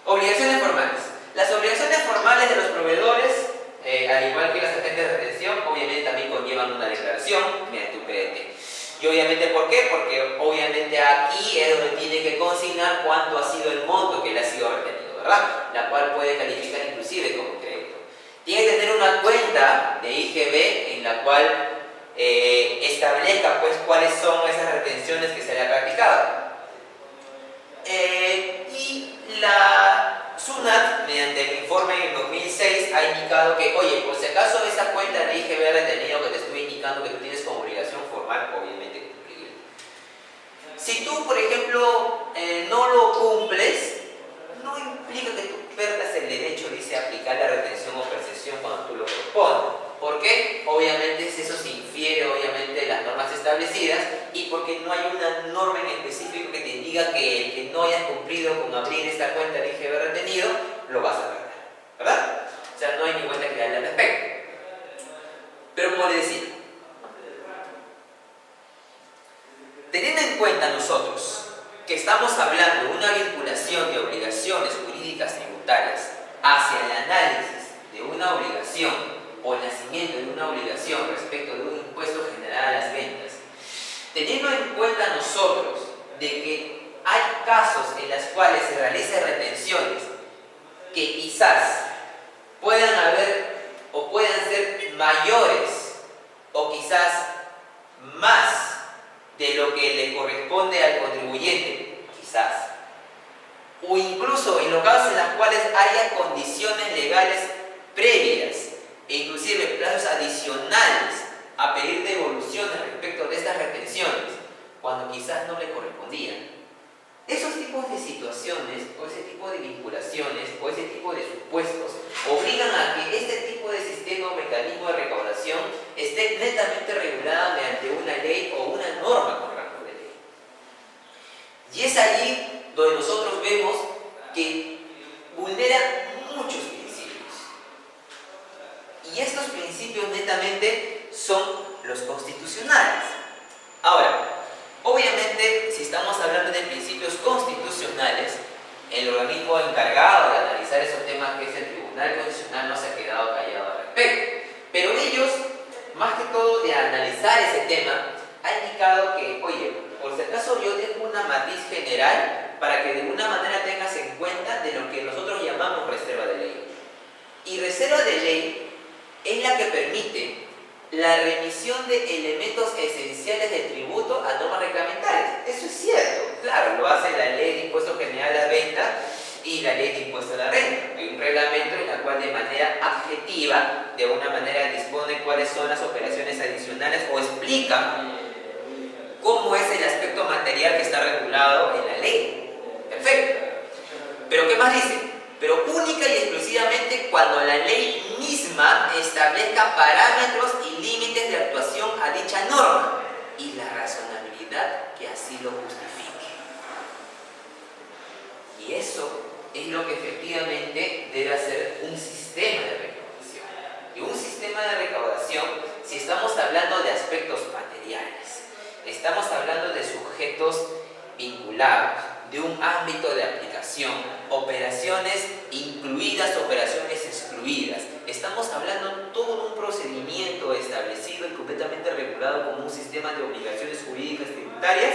[SPEAKER 1] Obligaciones formales. Las obligaciones formales de los proveedores, al igual que las agentes de retención, obviamente también conllevan una declaración mediante un PDT. Y obviamente, ¿por qué? Porque obviamente aquí es donde tiene que consignar cuánto ha sido el monto que le ha sido retenido, ¿verdad? La cual puede calificar inclusive como crédito. Tiene que tener una cuenta de IGB en la cual establezca pues cuáles son esas retenciones que se le ha practicado. Y la SUNAT, mediante el informe en el 2006, ha indicado que, oye, por si acaso esa cuenta de IGB retenido que te estuve indicando que tú tienes como obligación formal, obviamente cumplir. Si tú, por ejemplo, no lo cumples, no implica que tú pierdas el derecho, dice, a aplicar la retención o percepción cuando tú lo propones. ¿Por qué? Obviamente eso se infiere, obviamente, de las normas establecidas y porque no hay una norma en específico que te diga que el que no hayas cumplido con abrir esta cuenta de IGB retenido, lo vas a perder, ¿verdad? O sea, no hay ni cuenta que darle al respecto. Pero como le decía, teniendo en cuenta nosotros que estamos hablando de una vinculación de obligaciones jurídicas tributarias hacia el análisis de una obligación o el nacimiento de una obligación respecto de un impuesto general a las ventas, teniendo en cuenta nosotros de que hay casos en los cuales se realizan retenciones que quizás puedan haber o puedan ser mayores o quizás más de lo que le corresponde al contribuyente, quizás, o incluso en los casos en los cuales haya condiciones legales previas e inclusive plazos adicionales a pedir devoluciones respecto de estas retenciones, cuando quizás no le correspondían. Esos tipos de situaciones, o ese tipo de vinculaciones, o ese tipo de supuestos, obligan a que este tipo de sistema o mecanismo de recaudación esté netamente regulada mediante una ley o una norma con rango de ley. Y es allí donde nosotros vemos que vulnera muchos principios. Y estos principios netamente son los constitucionales. Ahora, obviamente, si estamos hablando de principios constitucionales, el organismo encargado de analizar esos temas, que es el Tribunal Constitucional, no se ha quedado callado al respecto. Pero ellos, más que todo de analizar ese tema, han indicado que, oye, por si acaso yo dejo una matiz general para que de alguna manera tengas en cuenta de lo que nosotros llamamos reserva de ley. Y reserva de ley es la que permite la remisión de elementos esenciales del tributo a normas reglamentarias. Eso es cierto, claro, lo hace la Ley de Impuesto General a la Venta y la Ley de Impuesto a la Renta. Hay un reglamento en el cual de manera adjetiva, de una manera dispone cuáles son las operaciones adicionales o explica cómo es el aspecto material que está regulado en la ley. Perfecto. Pero ¿qué más dice? Pero única y exclusivamente cuando la ley misma establezca parámetros y límites de actuación a dicha norma y la razonabilidad que así lo justifique. Y eso es lo que efectivamente debe hacer ecuación si estamos hablando de aspectos materiales. Estamos hablando de sujetos vinculados, de un ámbito de aplicación, operaciones incluidas, operaciones excluidas. Estamos hablando de todo un procedimiento establecido y completamente regulado como un sistema de obligaciones jurídicas tributarias.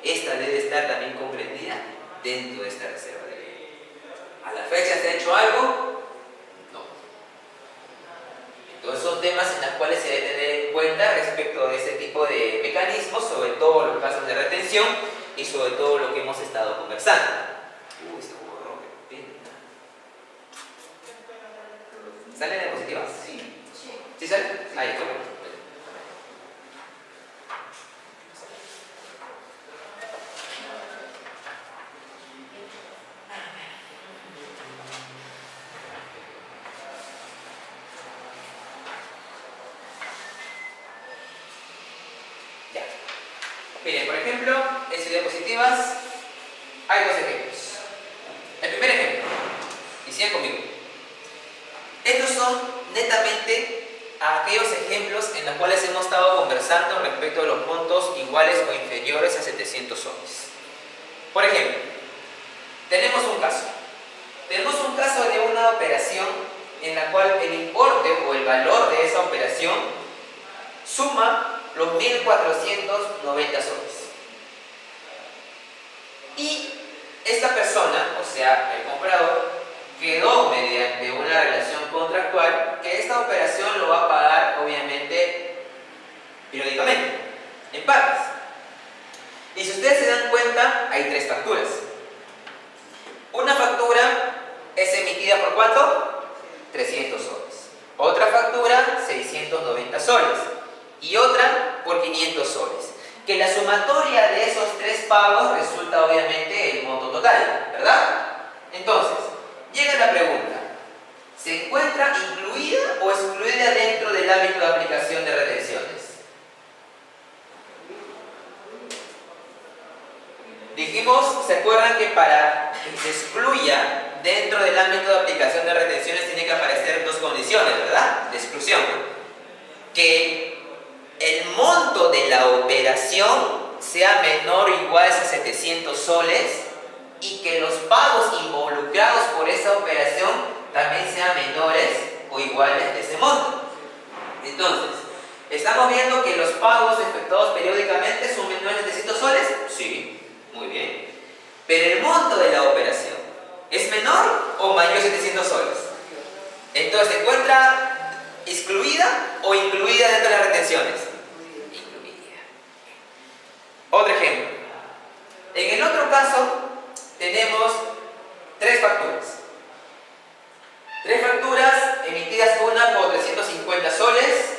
[SPEAKER 1] Esta debe estar también comprendida dentro de esta reserva de ley. ¿A la fecha se ha hecho algo? No. Entonces son temas en los cuales se debe tener en cuenta respecto de este tipo de mecanismos, sobre todo los casos de retención y sobre todo lo que hemos estado conversando. Uy, se borró, qué pena. ¿Sale en diapositiva? Sí. ¿Sí sale? Ahí está. Ya. Miren, por ejemplo, en sus diapositivas hay dos ejemplos. El primer ejemplo, y sigan conmigo. Estos son netamente aquellos ejemplos en los cuales hemos estado conversando respecto de los montos iguales o inferiores a 700 soles. Por ejemplo, tenemos un caso. Tenemos un caso de una operación en la cual el importe o el valor de esa operación suma los 1.490 soles. Y esta persona, o sea, el comprador, quedó mediante una relación contractual que esta operación lo va a pagar, obviamente, periódicamente, en partes. Y si ustedes se dan cuenta, hay tres facturas. Una factura es emitida por ¿cuánto? 300 soles. Otra factura, 690 soles. Y otra por 500 soles. Que la sumatoria de esos tres pagos resulta obviamente el monto total, ¿verdad? Entonces, llega la pregunta: ¿se encuentra incluida o excluida dentro del ámbito de aplicación de retenciones? Dijimos, ¿se acuerdan que para que se excluya dentro del ámbito de aplicación de retenciones tiene que aparecer dos condiciones, ¿verdad? De exclusión. Que el monto de la operación sea menor o igual a 700 soles y que los pagos involucrados por esa operación también sean menores o iguales a ese monto. Entonces, ¿estamos viendo que los pagos efectuados periódicamente son menores de 700 soles? Sí, muy bien. Pero el monto de la operación ¿es menor o mayor a 700 soles? Entonces, ¿se encuentra excluida o incluida dentro de las retenciones? Incluida. Otro ejemplo. En el otro caso tenemos tres facturas. Tres facturas emitidas, una por 350 soles,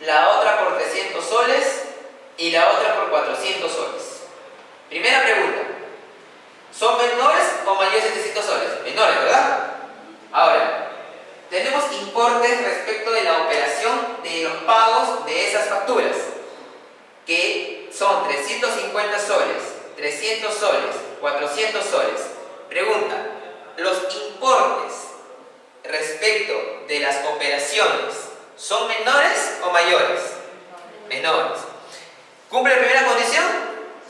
[SPEAKER 1] la otra por 300 soles y la otra por 400 soles. Primera pregunta. ¿Son menores o mayores de 700 soles? Menores, ¿verdad? Ahora, tenemos importes respecto de la operación de los pagos de esas facturas, que son 350 soles, 300 soles, 400 soles. Pregunta: ¿los importes respecto de las operaciones son menores o mayores? Menores. ¿Cumple la primera condición?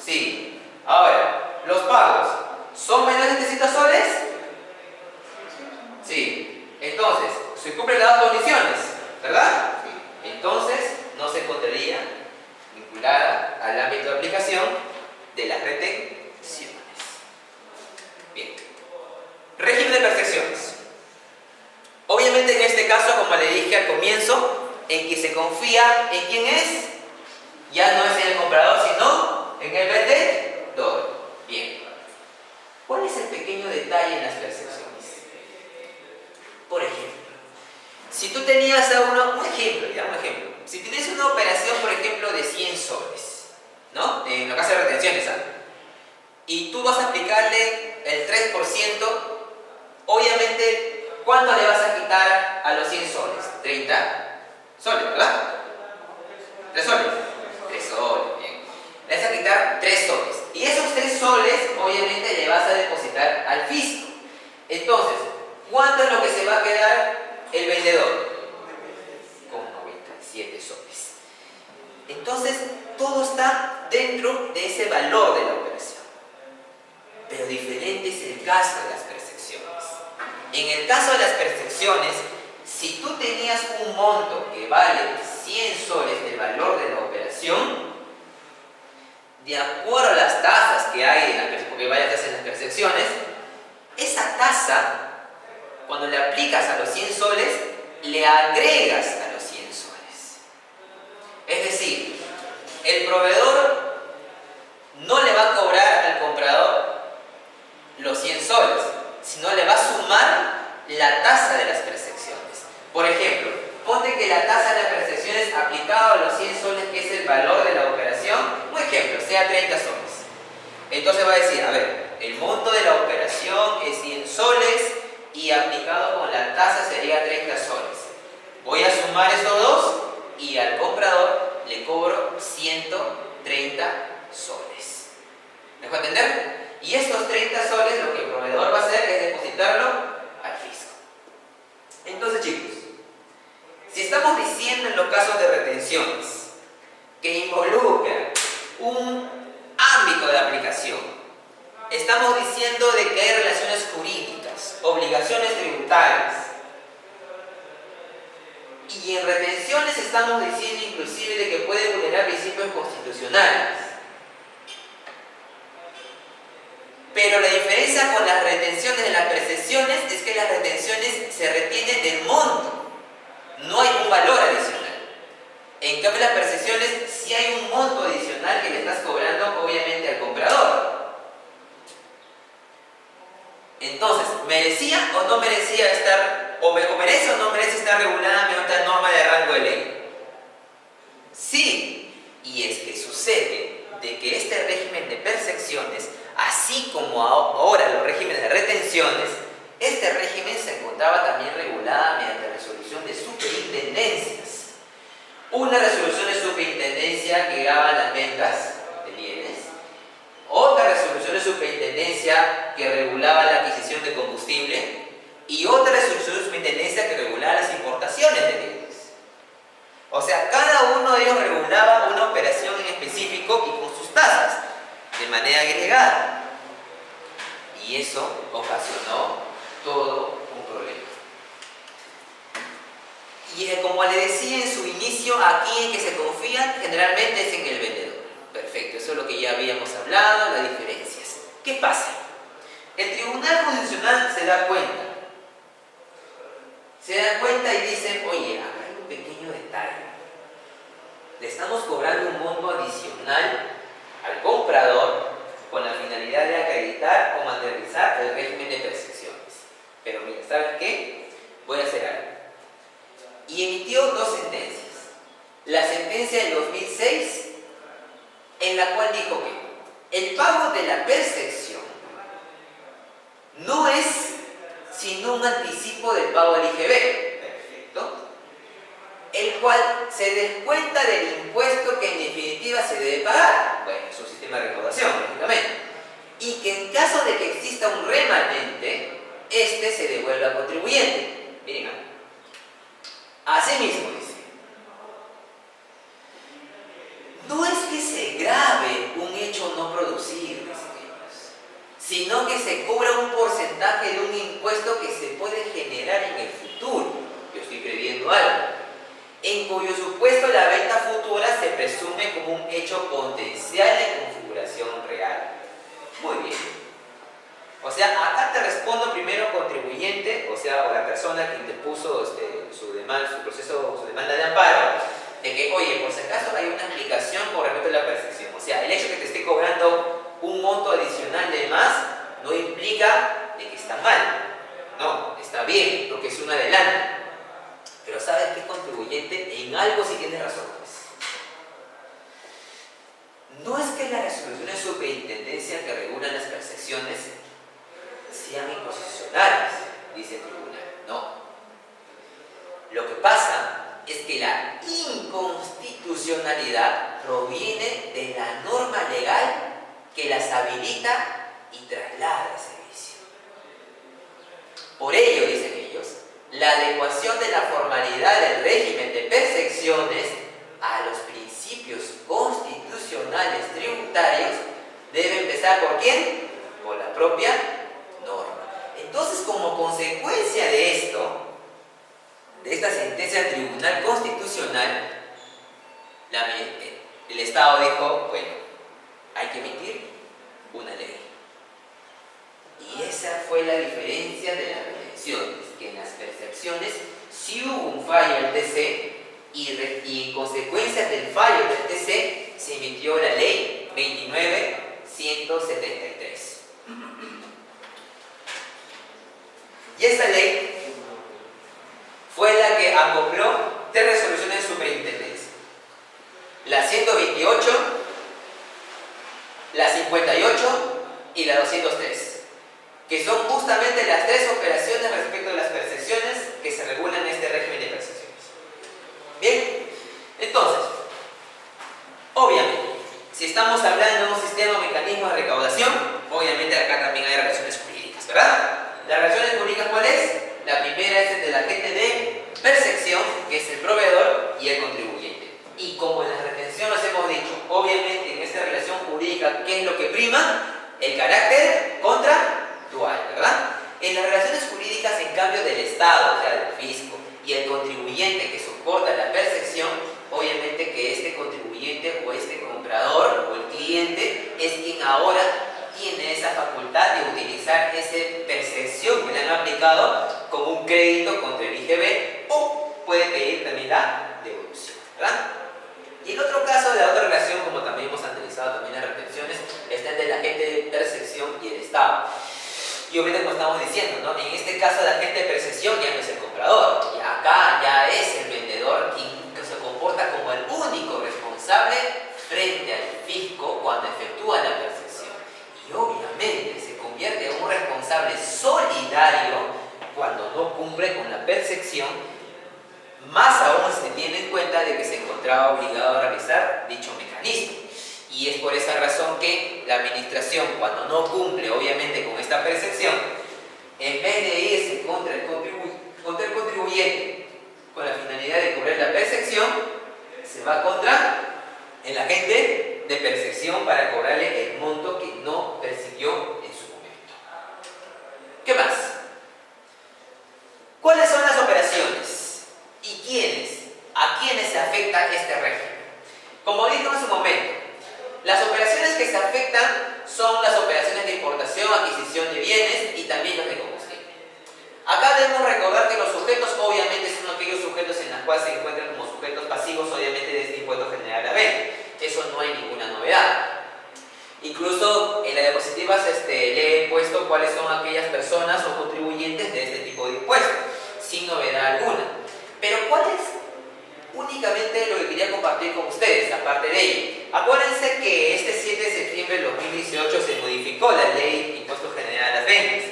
[SPEAKER 1] Sí. Ahora, ¿los pagos son menores de 700 soles? Sí. Entonces, se cumplen las dos condiciones, ¿verdad? Entonces, no se encontraría vinculada al ámbito de aplicación de las retenciones. Bien. Régimen de percepciones. Obviamente en este caso, como le dije al comienzo, en que se confía en quién es, ya no es en el comprador, sino en el vendedor. Bien. ¿Cuál es el pequeño detalle en las percepciones? Por ejemplo, si tú tenías un ejemplo, si tienes una operación, por ejemplo, de 100 soles, ¿no? En la casa de retenciones, ¿sabes? Y tú vas a aplicarle el 3%, obviamente, ¿cuánto le vas a quitar a los 100 soles? 30 soles, ¿verdad? 3 soles. 3 soles, bien. Le vas a quitar 3 soles. Y esos 3 soles, obviamente, le vas a depositar al fisco. Entonces, ¿cuánto es lo que se va a quedar el vendedor? Con 97 un monto que vale 100 soles el valor de la operación, de acuerdo a las tasas que hay, porque vayas a hacer las percepciones, esa tasa, cuando le aplicas a los 100 soles, le agregas a los 100 soles. Es decir, el proveedor no le va a cobrar al comprador los 100 soles, sino le va a sumar la tasa de las percepciones. Por ejemplo, ponte que la tasa de las percepciones aplicada a los 100 soles, que es el valor de la operación, un ejemplo, sea 30 soles. Entonces va a decir, a ver, el monto de la operación es 100 soles y aplicado con la tasa sería 30 soles. Voy a sumar esos dos y al comprador le cobro 130 soles. ¿Me dejo entender? Y estos 30 soles lo que el proveedor va a hacer es depositarlo al fisco. Entonces, chicos, si estamos diciendo en los casos de retenciones que involucran un ámbito de aplicación, estamos diciendo de que hay relaciones jurídicas, obligaciones tributarias, y en retenciones estamos diciendo inclusive de que puede vulnerar principios constitucionales. Pero la diferencia con las retenciones de las percepciones es que las retenciones se retienen del monto, no hay un valor adicional. En cambio, las percepciones sí hay un monto adicional que le estás cobrando obviamente al comprador. Entonces, ¿merecía o no merecía estar, o merece o no merece estar regulada mediante otra norma de rango de ley? Sí, y es que sucede de que este régimen de percepciones, así como ahora los regímenes de retenciones, este régimen se encontraba también regulada mediante resolución de superintendencias. Una resolución de superintendencia que graba las ventas de bienes, otra resolución de superintendencia que regulaba la adquisición de combustible y otra resolución de superintendencia que regulaba las importaciones de bienes. O sea, cada uno de ellos regulaba una operación en específico y con sus tasas, de manera agregada. Y eso ocasionó todo un problema. Y como le decía en su inicio, aquí en que se confían generalmente es en el vendedor. Perfecto, eso es lo que ya habíamos hablado, las diferencias. ¿Qué pasa? El Tribunal Constitucional se da cuenta. Y dice, oye, acá hay un pequeño detalle. Le estamos cobrando un monto adicional al comprador con la finalidad de acreditar o materializar el régimen de percepciones. Pero mira, ¿saben qué? Voy a hacer algo. Y emitió dos sentencias. La sentencia del 2006, en la cual dijo que el pago de la percepción no es sino un anticipo del pago del IGB, perfecto, el cual se descuenta del impuesto que en definitiva se debe pagar. Bueno, es un sistema de recaudación, lógicamente. Y que en caso de que exista un remanente, este se devuelve al contribuyente. Miren, asimismo dice, no es que se grave un hecho no producible, sino que se cobra un porcentaje de un impuesto que se puede generar en el futuro. Yo estoy previendo algo, en cuyo supuesto la venta futura se presume como un hecho potencial de configuración real. Muy bien. O sea, acá te respondo primero contribuyente, o sea, o la persona que interpuso su demanda de amparo, de que, oye, por si acaso hay una aplicación con respecto a la percepción. O sea, el hecho de que te esté cobrando un monto adicional de más no implica de que está mal. No, está bien, porque es un adelanto. Pero ¿sabes qué, contribuyente? En algo sí tienes razón. No es que las resoluciones de superintendencia que regulan las percepciones sean inconstitucionales, dice el tribunal. No. Lo que pasa es que la inconstitucionalidad proviene de la norma legal que las habilita y traslada al servicio. Por ello, dicen ellos, la adecuación de la formalidad del régimen de percepciones a los principios constitucionales tributarios debe empezar ¿por quién? Por la propia norma. Entonces, como consecuencia de esto, de esta sentencia del Tribunal Constitucional, el Estado dijo, bueno, hay que emitir una ley. Y esa fue la diferencia de las retenciones, que en las percepciones sí hubo un fallo del TC y en consecuencia del fallo del TC se emitió la ley 29.173. Y esta ley fue la que acopló 3 resoluciones de superintendencia: la 128, la 58 y la 203, que son justamente las 3 operaciones respecto a las percepciones que se regulan en este régimen de percepciones. Bien, entonces, obviamente, si estamos hablando de un sistema o mecanismo de recaudación, obviamente acá también hay relaciones jurídicas, ¿verdad? ¿Las relaciones jurídicas cuál es? La primera es entre el agente de percepción, que es el proveedor, y el contribuyente. Y como en la retención nos hemos dicho, obviamente en esta relación jurídica, ¿qué es lo que prima? El carácter contractual, ¿verdad? En las relaciones jurídicas, en cambio, del Estado, o sea, del fisco, y el contribuyente que soporta la percepción, obviamente que este contribuyente o este comprador o el cliente es quien ahora tiene esa facultad de utilizar esa percepción que le han aplicado como un crédito contra el IGB, o puede pedir también la devolución, ¿verdad? Y el otro caso de la otra relación, como también hemos analizado también las retenciones, está entre el agente de percepción y el Estado. Y obviamente, como estamos diciendo, ¿no? En este caso el agente de percepción ya no es el comprador, y acá ya es el vendedor quien se comporta como el único responsable frente al fisco cuando efectúa la percepción. Y obviamente se convierte en un responsable solidario cuando no cumple con la percepción, más aún se tiene en cuenta de que se encontraba obligado a realizar dicho mecanismo. Y es por esa razón que la administración, cuando no cumple obviamente con esta percepción, en vez de irse contra el contribuyente con la finalidad de cubrir la percepción, se va contra el agente de percepción para cobrarle el monto que no percibió en su momento. ¿Qué más? ¿Cuáles son las operaciones? ¿Y quiénes? ¿A quiénes se afecta este régimen? Como dijo en su momento, las operaciones que se afectan son las operaciones de importación, adquisición de bienes y también los de combustible. Acá debemos recordar que los sujetos obviamente son aquellos sujetos en los cuales se encuentran como sujetos pasivos obviamente de este impuesto general a la venta. Eso no hay ninguna novedad. Incluso en la diapositiva le he puesto cuáles son aquellas personas o contribuyentes de este tipo de impuestos, sin novedad alguna. Pero ¿cuál es únicamente lo que quería compartir con ustedes, aparte de ello? Acuérdense que este 7 de septiembre de 2018 se modificó la ley de Impuesto General a las Ventas.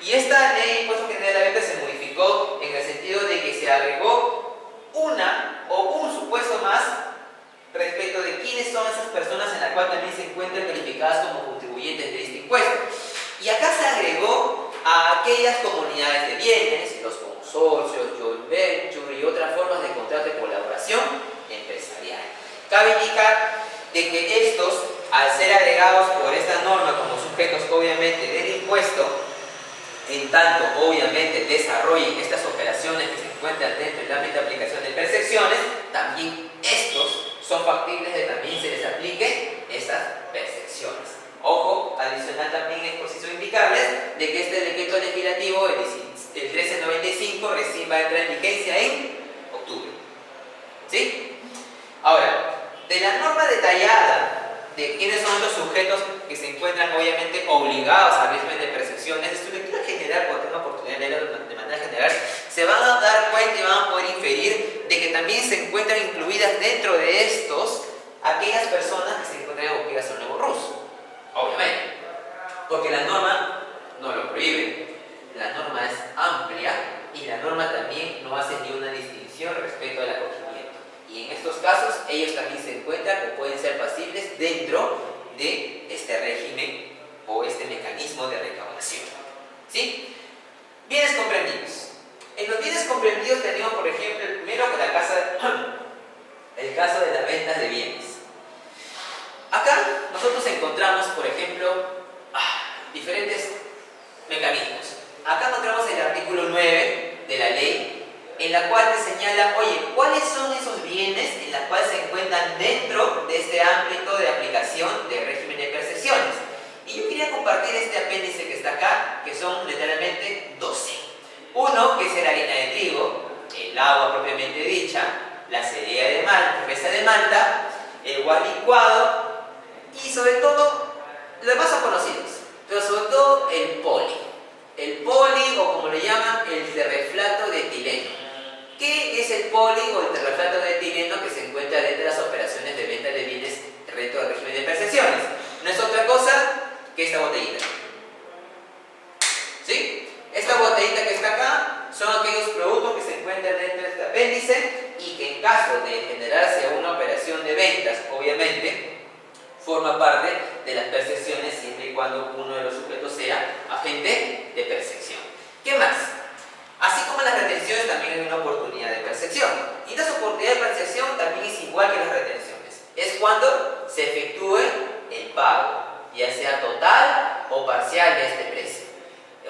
[SPEAKER 1] Y esta ley de Impuesto General a las Ventas se modificó en el sentido de que se agregó una o un supuesto más respecto de quiénes son esas personas en las cuales también se encuentran calificadas como contribuyentes de este impuesto. Y acá se agregó a aquellas comunidades de bienes, los consorcios, joint venture y otras formas de contrato de colaboración empresarial. Cabe indicar de que estos, al ser agregados por esta norma como sujetos obviamente del impuesto, en tanto obviamente desarrollen estas operaciones que se encuentran dentro del ámbito de aplicación de percepciones, también estos son factibles de también se les aplique estas percepciones. Ojo, adicional también es preciso indicarles de que este decreto legislativo, el 1395, recién va a entrar en vigencia en octubre. ¿Sí? Ahora, de la norma detallada de quiénes son los sujetos que se encuentran obviamente obligados al régimen de percepciones, de su lectura general, cuando tengan oportunidad de leerlo de manera general, se van a dar cuenta y van a poder inferir de que también se encuentran incluidas dentro de estos aquellas personas que se encuentran en obligación nuevo ruso. Obviamente, porque la norma no lo prohíbe, la norma es amplia y la norma también no hace ni una distinción respecto al acogimiento. Y en estos casos, ellos también se encuentran o pueden ser pasibles dentro de este régimen o este mecanismo de recaudación. ¿Sí? Bienes comprendidos. En los bienes comprendidos tenemos, por ejemplo, el primero, el caso de las ventas de bienes. Acá nosotros encontramos, por ejemplo, diferentes mecanismos. Acá encontramos el artículo 9 de la ley, en en la cual te señala, oye, ¿cuáles son esos bienes en los cuales se encuentran dentro de este ámbito de aplicación del régimen de percepciones? Y yo quería compartir este apéndice que está acá, que son literalmente 12. Uno, que es el harina de trigo, el agua propiamente dicha, la cerveza de malta, el guar licuado y sobre todo, los demás son conocidos, pero sobre todo el poli. El poli, o como le llaman, el terreflato de etileno. ¿Qué es el poli o el terreflato de etileno que se encuentra dentro de las operaciones de venta de bienes dentro del régimen de percepciones? No es otra cosa que esta botellita. ¿Sí? Esta botellita que está acá son aquellos productos que se encuentran dentro de este apéndice y que en caso de generarse una operación de ventas, obviamente, forma parte de las percepciones siempre y cuando uno de los sujetos sea agente de percepción. ¿Qué más? Así como las retenciones también hay una oportunidad de percepción. Y las oportunidades de percepción también es igual que las retenciones. Es cuando se efectúe el pago, ya sea total o parcial de este precio.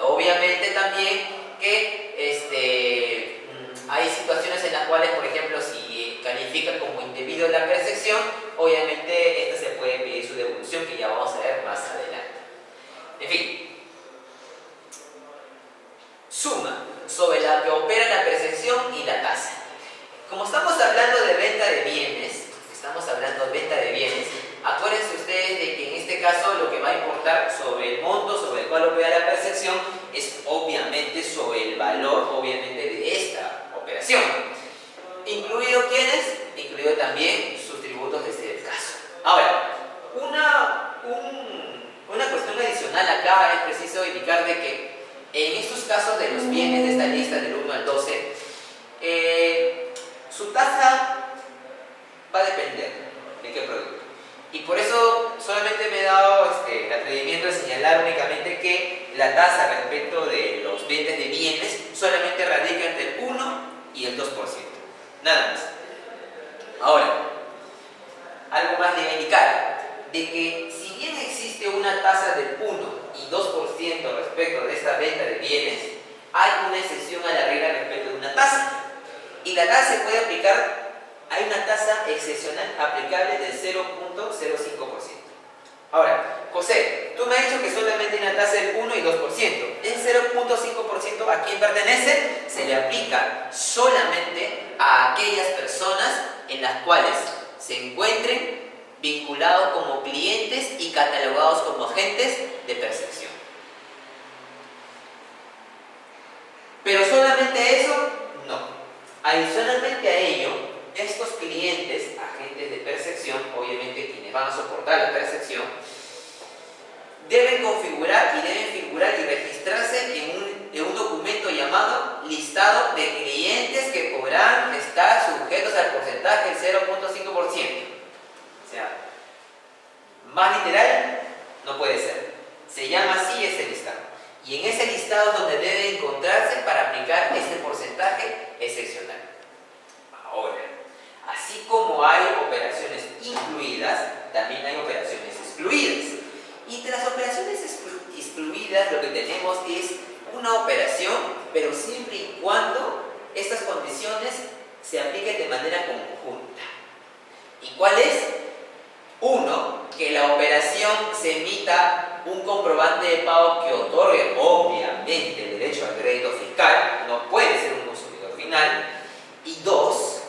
[SPEAKER 1] Obviamente también que hay situaciones en las cuales, por ejemplo, si califica como indebido la percepción, obviamente esta se puede pedir su devolución, que ya vamos a ver más adelante. En fin, suma sobre la que opera la percepción y la tasa. Como estamos hablando de venta de bienes, acuérdense ustedes de que en este caso lo que va a importar sobre el monto sobre el cual opera la percepción es obviamente sobre el valor, obviamente, de esta operación. ¿Incluido quiénes? Incluido también sus tributos de este caso. Ahora, una cuestión adicional acá es preciso indicar de que en estos casos de los bienes de esta lista del 1 al 12, su tasa va a depender de qué producto. Y por eso solamente me he dado el atrevimiento de señalar únicamente que la tasa respecto de los bienes de bienes solamente radica entre el 1 y el 2%. Nada más. Ahora, algo más de indicar, de que si bien existe una tasa del 1 y 2% respecto de esta venta de bienes, hay una excepción a la regla respecto de una tasa. Y la tasa se puede aplicar. Hay una tasa excepcional aplicable del 0.05%. Ahora, José, tú me has dicho que solamente hay una tasa del 1 y 2%. ¿El 0.5% a quién pertenece? Se le aplica solamente a aquellas personas en las cuales se encuentren vinculados como clientes y catalogados como agentes de percepción. Pero solamente eso, no. Adicionalmente a ello, estos clientes, agentes de percepción, obviamente quienes van a soportar la percepción, deben configurar y deben figurar y registrarse en un documento llamado listado de clientes que podrán estar sujetos al porcentaje del 0.5%. O sea, más literal no puede ser. Se llama así ese listado. Y en ese listado es donde debe encontrarse para aplicar ese porcentaje excepcional. Ahora, así como hay operaciones incluidas, también hay operaciones excluidas. Y entre las operaciones excluidas lo que tenemos es una operación, pero siempre y cuando estas condiciones se apliquen de manera conjunta. ¿Y cuál es? Uno, que la operación se emita un comprobante de pago que otorgue obviamente el derecho al crédito fiscal, no puede ser un consumidor final. Y dos,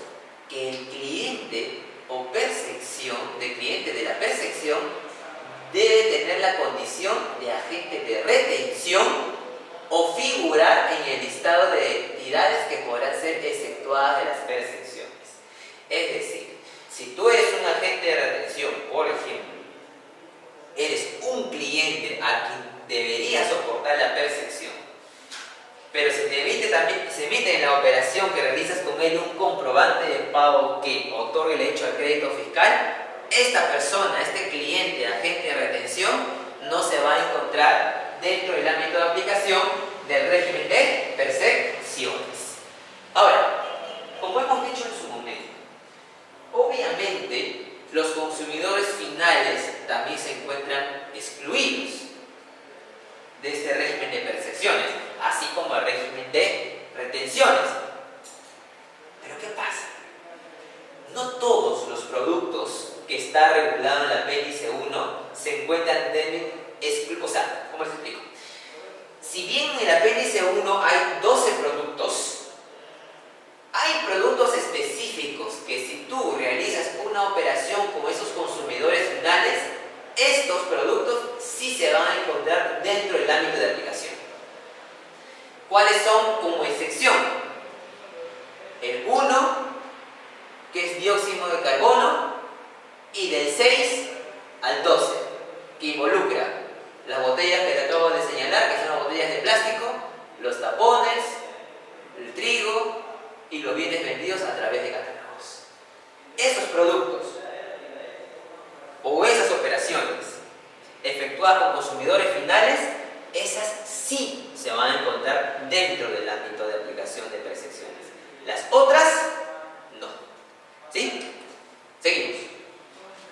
[SPEAKER 1] que el cliente o cliente de la percepción debe tener la condición de agente de retención o figurar en el listado de entidades que podrán ser exceptuadas de las percepciones. Es decir, si tú eres un agente de retención, por ejemplo, eres un cliente a quien debería soportar la percepción, pero se emite en la operación que realizas con él un comprobante de pago que otorgue el derecho al crédito fiscal, esta persona, este cliente, agente de retención, no se va a encontrar dentro del ámbito de aplicación del régimen de percepciones. Ahora, como hemos dicho en su momento, obviamente los consumidores finales también se encuentran excluidos de este régimen de percepciones, así como el régimen de retenciones. todos los productos que está regulado en la apéndice 1 se encuentran o sea, ¿cómo les explico? Si bien en el apéndice 1 hay 12 productos, hay productos específicos que si tú realizas una operación con esos consumidores finales, estos productos sí se van a encontrar dentro del ámbito de aplicación. ¿Cuáles son como excepción? El 1, que es dióxido de carbono, y del 6 al 12, que involucra las botellas que te acabo de señalar, que son las botellas de plástico, los tapones, el trigo y los bienes vendidos a través de catálogos. Esos productos o esas operaciones efectuadas con consumidores finales, esas sí se van a encontrar dentro del ámbito de aplicación de percepciones. Las otras, no. ¿Sí? Seguimos.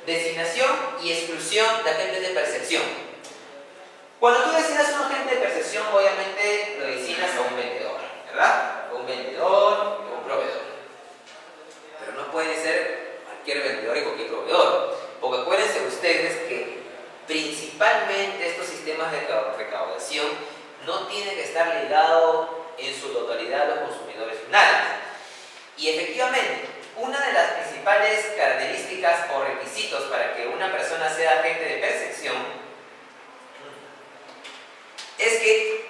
[SPEAKER 1] Designación y exclusión de agentes de percepción. Cuando tú designas un agente de percepción, obviamente lo designas a un vendedor, ¿verdad? Un vendedor o un proveedor. Pero no puede ser cualquier vendedor y cualquier proveedor. Porque acuérdense ustedes que principalmente estos sistemas de recaudación no tienen que estar ligados en su totalidad a los consumidores finales. Y efectivamente, una de las principales características o requisitos para que una persona sea agente de percepción es que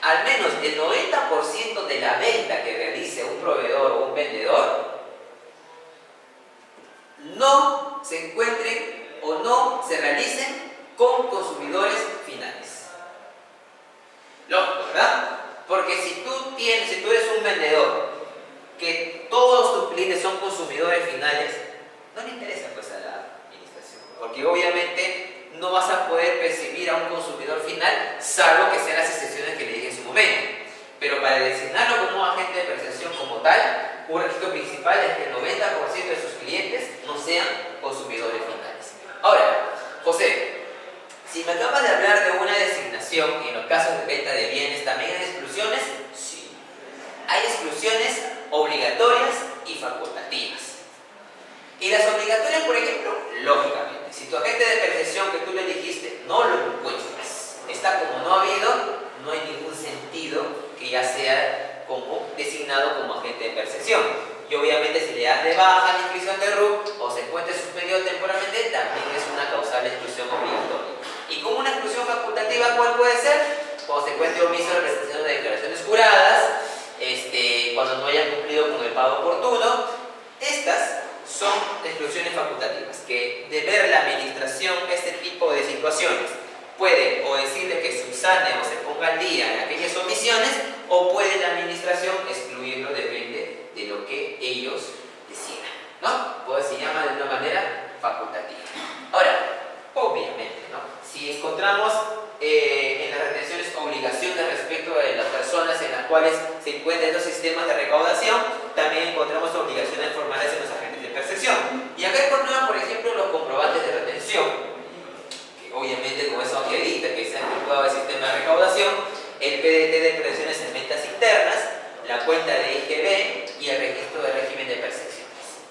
[SPEAKER 1] al menos el 90% de la venta que realice un proveedor o un vendedor no se encuentren o no se realicen con consumidores finales. Lógico, ¿verdad? Porque si tú eres un vendedor que todos tus clientes son consumidores finales, no le interesa pues a la administración, porque obviamente no vas a poder percibir a un consumidor final, salvo que sean las excepciones que le dije en su momento. Pero para designarlo como un agente de percepción como tal, un requisito principal es que el 90% de sus clientes no sean consumidores finales. Ahora, José, si me acabas de hablar de una designación y en los casos de venta de bienes, ¿también hay exclusiones? Sí. Hay exclusiones obligatorias y facultativas. Y las obligatorias, por ejemplo, lógicamente, si tu agente de percepción que tú le dijiste no lo encuentras, está como no ha habido, no hay ningún sentido que ya sea como designado como agente de percepción. Y obviamente si le das de baja la inscripción de RUC o se encuentra suspendido temporalmente, también es una causal de exclusión obligatoria. Y como una exclusión facultativa, ¿cuál puede ser? Cuando se encuentre omiso la presentación de declaraciones juradas, cuando no hayan cumplido con el pago oportuno. Estas son exclusiones facultativas, que de ver la administración este tipo de situaciones puede o decirle que subsane o se ponga al día en aquellas omisiones, o puede la administración excluirlo, depende de lo que ellos decidan, ¿no? Pues se llama de una manera facultativa. Ahora, obviamente, ¿no? Si encontramos en las retenciones obligaciones respecto de las personas en las cuales se encuentran los sistemas de recaudación, también encontramos obligaciones formales en los agentes de percepción. Y acá encontramos, por ejemplo, los comprobantes de retención, que obviamente con eso acredita que se ha efectuado el sistema de recaudación, el PDT de prevenciones en ventas internas, la cuenta de IGB y el registro de régimen de percepciones.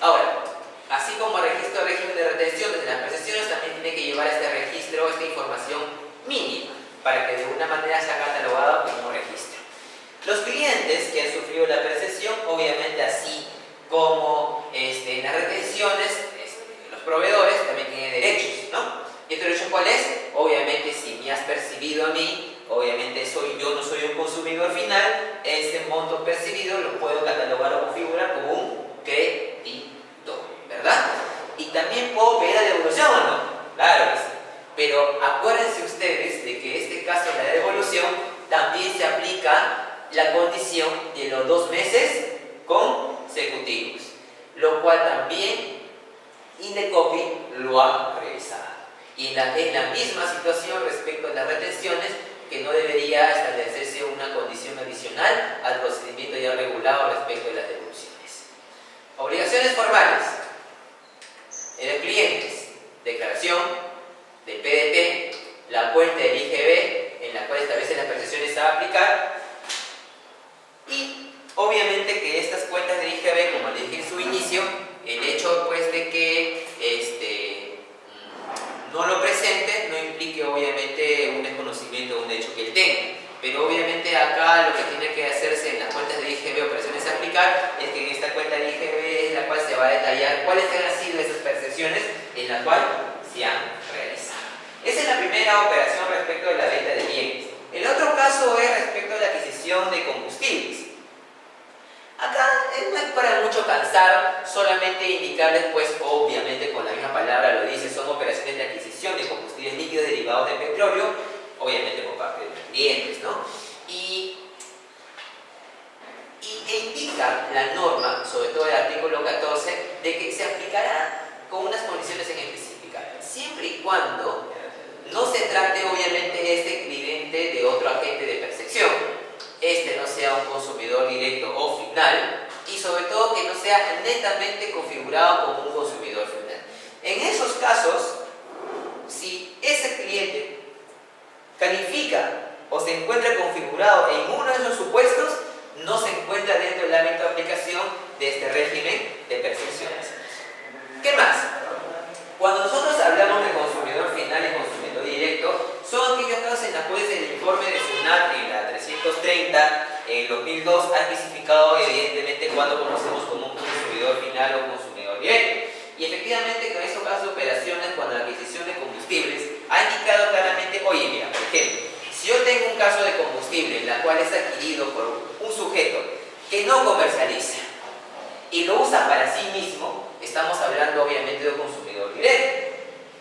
[SPEAKER 1] Ahora, así como el registro de régimen de retención desde las percepciones, también tiene que llevar este registro, esta información mínima, para que de alguna manera sea catalogado como un registro. Los clientes que han sufrido la percepción, obviamente así como en las retenciones, los proveedores también tienen derechos, ¿no? ¿Y este derecho cuál es? Obviamente si me has percibido a mí, obviamente yo no soy un consumidor final, ese monto percibido lo puedo catalogar o configurar como un crédito, ¿verdad? Y también puedo pedir la devolución o no, claro que sí. Pero acuérdense ustedes de que en este caso de la devolución también se aplica la condición de los 2 meses consecutivos, lo cual también Indecopi lo ha revisado. Y es la misma situación respecto a las retenciones, que no debería establecerse una condición adicional al procedimiento ya regulado respecto de las devoluciones. Obligaciones formales. En los clientes, declaración del PDT, la cuenta del IGB, en la cual establece las percepciones a aplicar, y obviamente que estas cuentas del IGB, como les dije en su inicio, va a detallar cuáles han sido esas percepciones en las cuales se han realizado. Esa es la primera operación respecto de la venta de bienes. El otro caso es respecto a la adquisición de combustibles. Acá no es para mucho cansar, solamente indicarles, pues obviamente con la misma palabra lo dice, son operaciones de adquisición de combustibles líquidos derivados de petróleo, obviamente por parte de los clientes, ¿no? E indica la norma, sobre todo el artículo 14, de que se aplicará con unas condiciones en específicas, siempre y cuando no se trate obviamente este cliente de otro agente de percepción, este no sea un consumidor directo o final, y sobre todo que no sea netamente configurado como un consumidor final. En esos casos, si ese cliente califica o se encuentra configurado en uno de esos supuestos, no se encuentra dentro del ámbito de aplicación de este régimen de percepciones. ¿Qué más? Cuando nosotros hablamos de consumidor final y consumidor directo, son aquellos casos en los cuales el informe de SUNAT en la 330 en 2002 ha especificado evidentemente cuándo conocemos como un consumidor final o consumidor directo. Y efectivamente con estos casos de operaciones, cuando la adquisición de combustibles ha indicado claramente, oye mira, por ejemplo, si yo tengo un caso de combustible en la cual es adquirido por un sujeto que no comercializa y lo usa para sí mismo, estamos hablando obviamente de un consumidor directo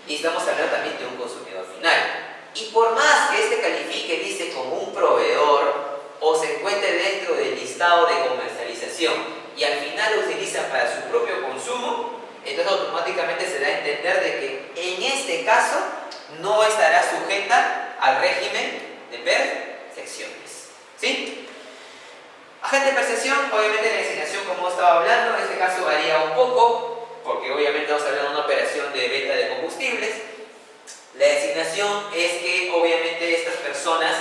[SPEAKER 1] y estamos hablando también de un consumidor final. Y por más que este califique, dice, como un proveedor o se encuentre dentro del listado de comercialización y al final lo utiliza para su propio consumo, entonces automáticamente se da a entender de que en este caso no estará sujeta al régimen de percepciones. ¿Sí? Agente de percepción, obviamente la designación como estaba hablando, en este caso varía un poco, porque obviamente estamos hablando de una operación de venta de combustibles. La designación es que obviamente estas personas,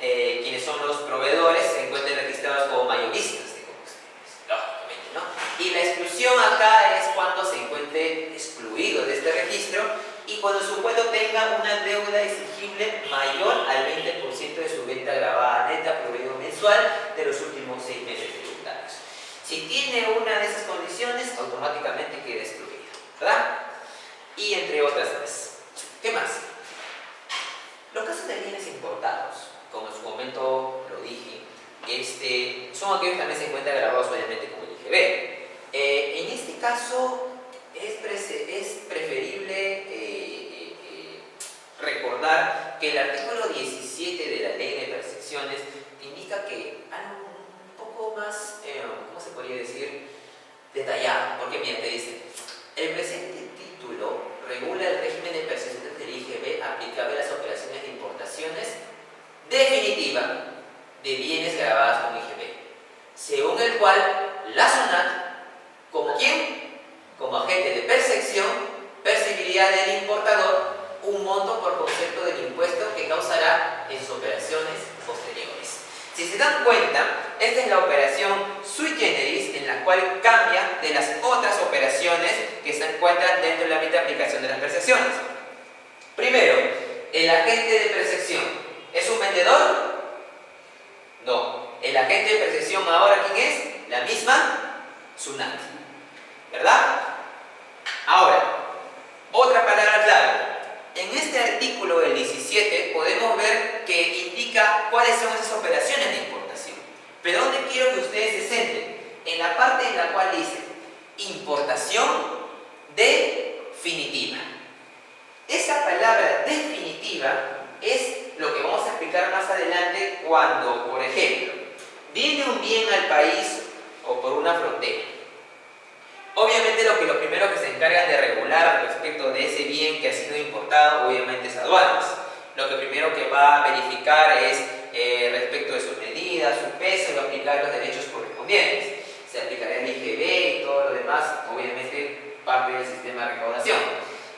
[SPEAKER 1] quienes son los proveedores, se encuentren registrados como mayoristas de combustibles, lógicamente, ¿no? Y la exclusión acá es cuando se encuentre excluido de este registro y cuando su sujeto tenga una deuda exigible mayor al 20% de su venta grabada neta promedio mensual de los últimos 6 meses tributarios. Si tiene una de esas condiciones, automáticamente queda excluido, ¿verdad? Y entre otras más. ¿Qué más? Los casos de bienes importados, como en su momento lo dije, son aquellos que también se encuentran grabados obviamente como el IGB. En este caso es preferible recordar que el artículo 17 de la Ley de Percepciones indica que algo un poco más, ¿cómo se podría decir? Detallado, porque mira, te dice, el presente título regula el régimen de percepciones del IGB aplicable a las operaciones de importaciones definitiva de bienes grabados con IGB, según el cual la SUNAT, como ¿quién? Como agente de percepción, percibiría del importador un monto por concepto del impuesto que causará en sus operaciones posteriores. Si se dan cuenta, esta es la operación sui generis en la cual cambia de las otras operaciones que se encuentran dentro del ámbito de aplicación de las percepciones. Primero, el agente de percepción, ¿es un vendedor? No. El agente de percepción ahora, ¿quién es? La misma SUNAT, ¿verdad? Ahora, otra palabra clave. En este artículo del 17 podemos ver que indica cuáles son esas operaciones de importación. Pero ¿dónde quiero que ustedes se centren? En la parte en la cual dice importación definitiva. Esa palabra definitiva es lo que vamos a explicar más adelante cuando, por ejemplo, viene un bien al país o por una frontera. Obviamente lo primero que se encarga de regular respecto de ese bien que ha sido importado, obviamente es aduanas. Lo que primero que va a verificar es respecto de sus medidas, su peso y aplicar los derechos correspondientes. Se aplicará el IGB y todo lo demás, obviamente parte del sistema de recaudación.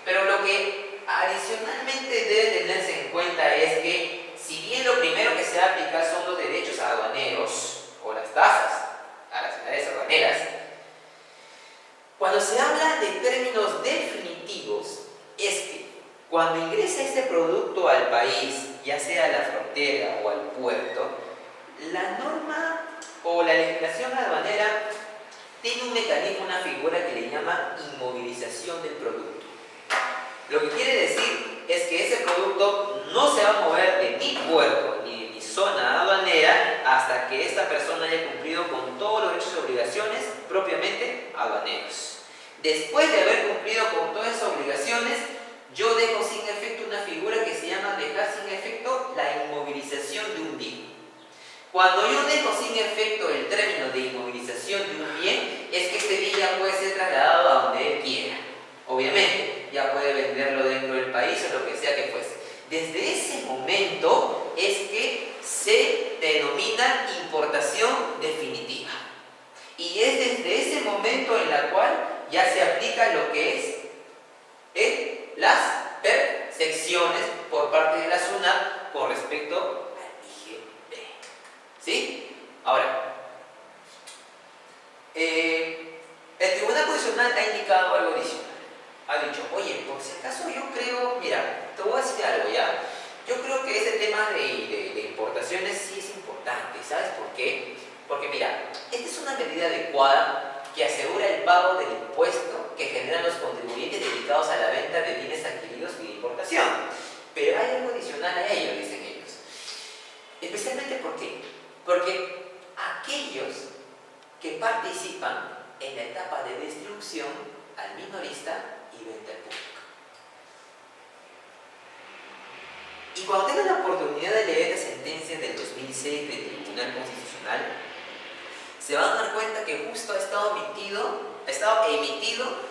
[SPEAKER 1] Pero lo que adicionalmente debe tenerse en cuenta es que si bien lo primero que se va a aplicar son los derechos aduaneros o las tasas a las unidades aduaneras, cuando se habla de términos definitivos, es que cuando ingresa este producto al país, ya sea a la frontera o al puerto, la norma o la legislación aduanera tiene un mecanismo, una figura que le llama inmovilización del producto. Lo que quiere decir es que ese producto no se va a mover de mi puerto ni de mi zona aduanera hasta que esta persona haya cumplido con todos los derechos y obligaciones propiamente aduaneros. Después de haber cumplido con todas esas obligaciones, yo dejo sin efecto una figura que se llama dejar sin efecto la inmovilización de un bien. Cuando yo dejo sin efecto el término de inmovilización de un bien, es que este bien ya puede ser trasladado a donde él quiera. Obviamente, ya puede venderlo dentro del país o lo que sea que fuese. Desde ese momento es que se denomina importación definitiva. Y es desde ese momento en la cual ya se aplica lo que es las percepciones por parte de la SUNAT con respecto al IGB. ¿Sí? Ahora, el Tribunal Constitucional ha indicado algo adicional. Ha dicho, oye, por si acaso yo creo, mira, te voy a decir algo ya. Yo creo que ese tema de importaciones sí es importante. ¿Sabes por qué? Porque mira, esta es una medida adecuada que asegura el pago del impuesto que generan los contribuyentes dedicados a la venta de bienes adquiridos vía importación. Pero hay algo adicional a ello, dicen ellos. Especialmente ¿por qué? Porque aquellos que participan en la etapa de destrucción al minorista y venta al público. Y cuando tengan la oportunidad de leer la sentencia del 2006 del Tribunal Constitucional, se van a dar cuenta que justo ha estado emitido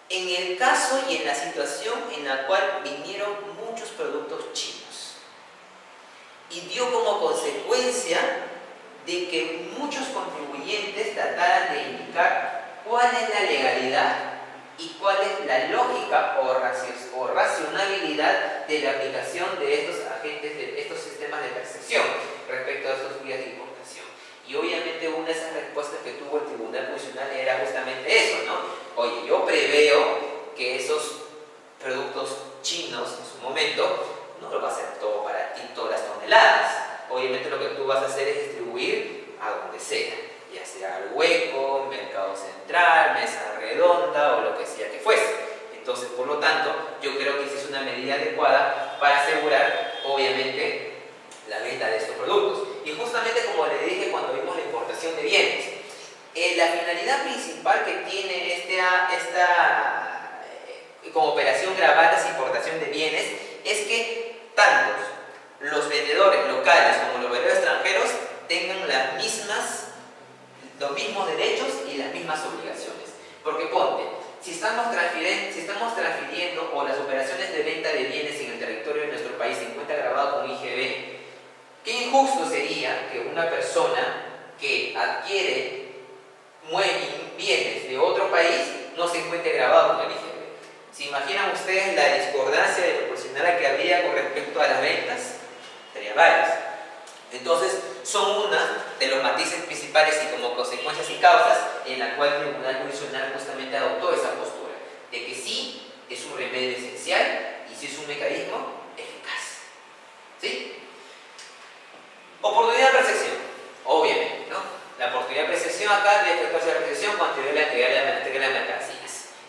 [SPEAKER 1] en el caso y en la situación en la cual vinieron muchos productos chinos. Y dio como consecuencia de que muchos contribuyentes trataran de indicar cuál es la legalidad y cuál es la lógica o racionalidad de la aplicación de estos agentes, de estos sistemas de percepción respecto a estos vías de importación. Y obviamente una de esas respuestas que tuvo el Tribunal Constitucional era justamente eso, ¿no? Oye, yo preveo que esos productos chinos en su momento no lo va a hacer todo para ti, todas las toneladas. Obviamente lo que tú vas a hacer es distribuir a donde sea, ya sea al hueco, mercado central, mesa redonda o lo que sea que fuese. Entonces, por lo tanto, yo creo que esa es una medida adecuada para asegurar, obviamente, la venta de estos productos. Y justamente como le dije cuando vimos la importación de bienes, la finalidad principal que tiene esta como operación gravatas importación de bienes es que tanto los vendedores locales como los vendedores extranjeros tengan los mismos derechos y las mismas obligaciones. Porque ponte, si estamos transfiriendo o las operaciones de venta de bienes en el territorio de nuestro país se encuentra grabado con IGB, qué injusto sería que una persona que adquiere bienes de otro país no se encuentre grabado con el IGB. ¿Se imaginan ustedes la discordancia de proporcional que habría con respecto a las ventas? Sería varias. Entonces, son una de los matices principales y como consecuencias y causas en la cual el Tribunal Constitucional justamente adoptó esa postura, de que sí es un remedio esencial y sí es un mecanismo eficaz. ¿Sí? Oportunidad de percepción, obviamente, ¿no? La oportunidad de percepción acá debe efectuarse la percepción cuando la entrega de las mercancías.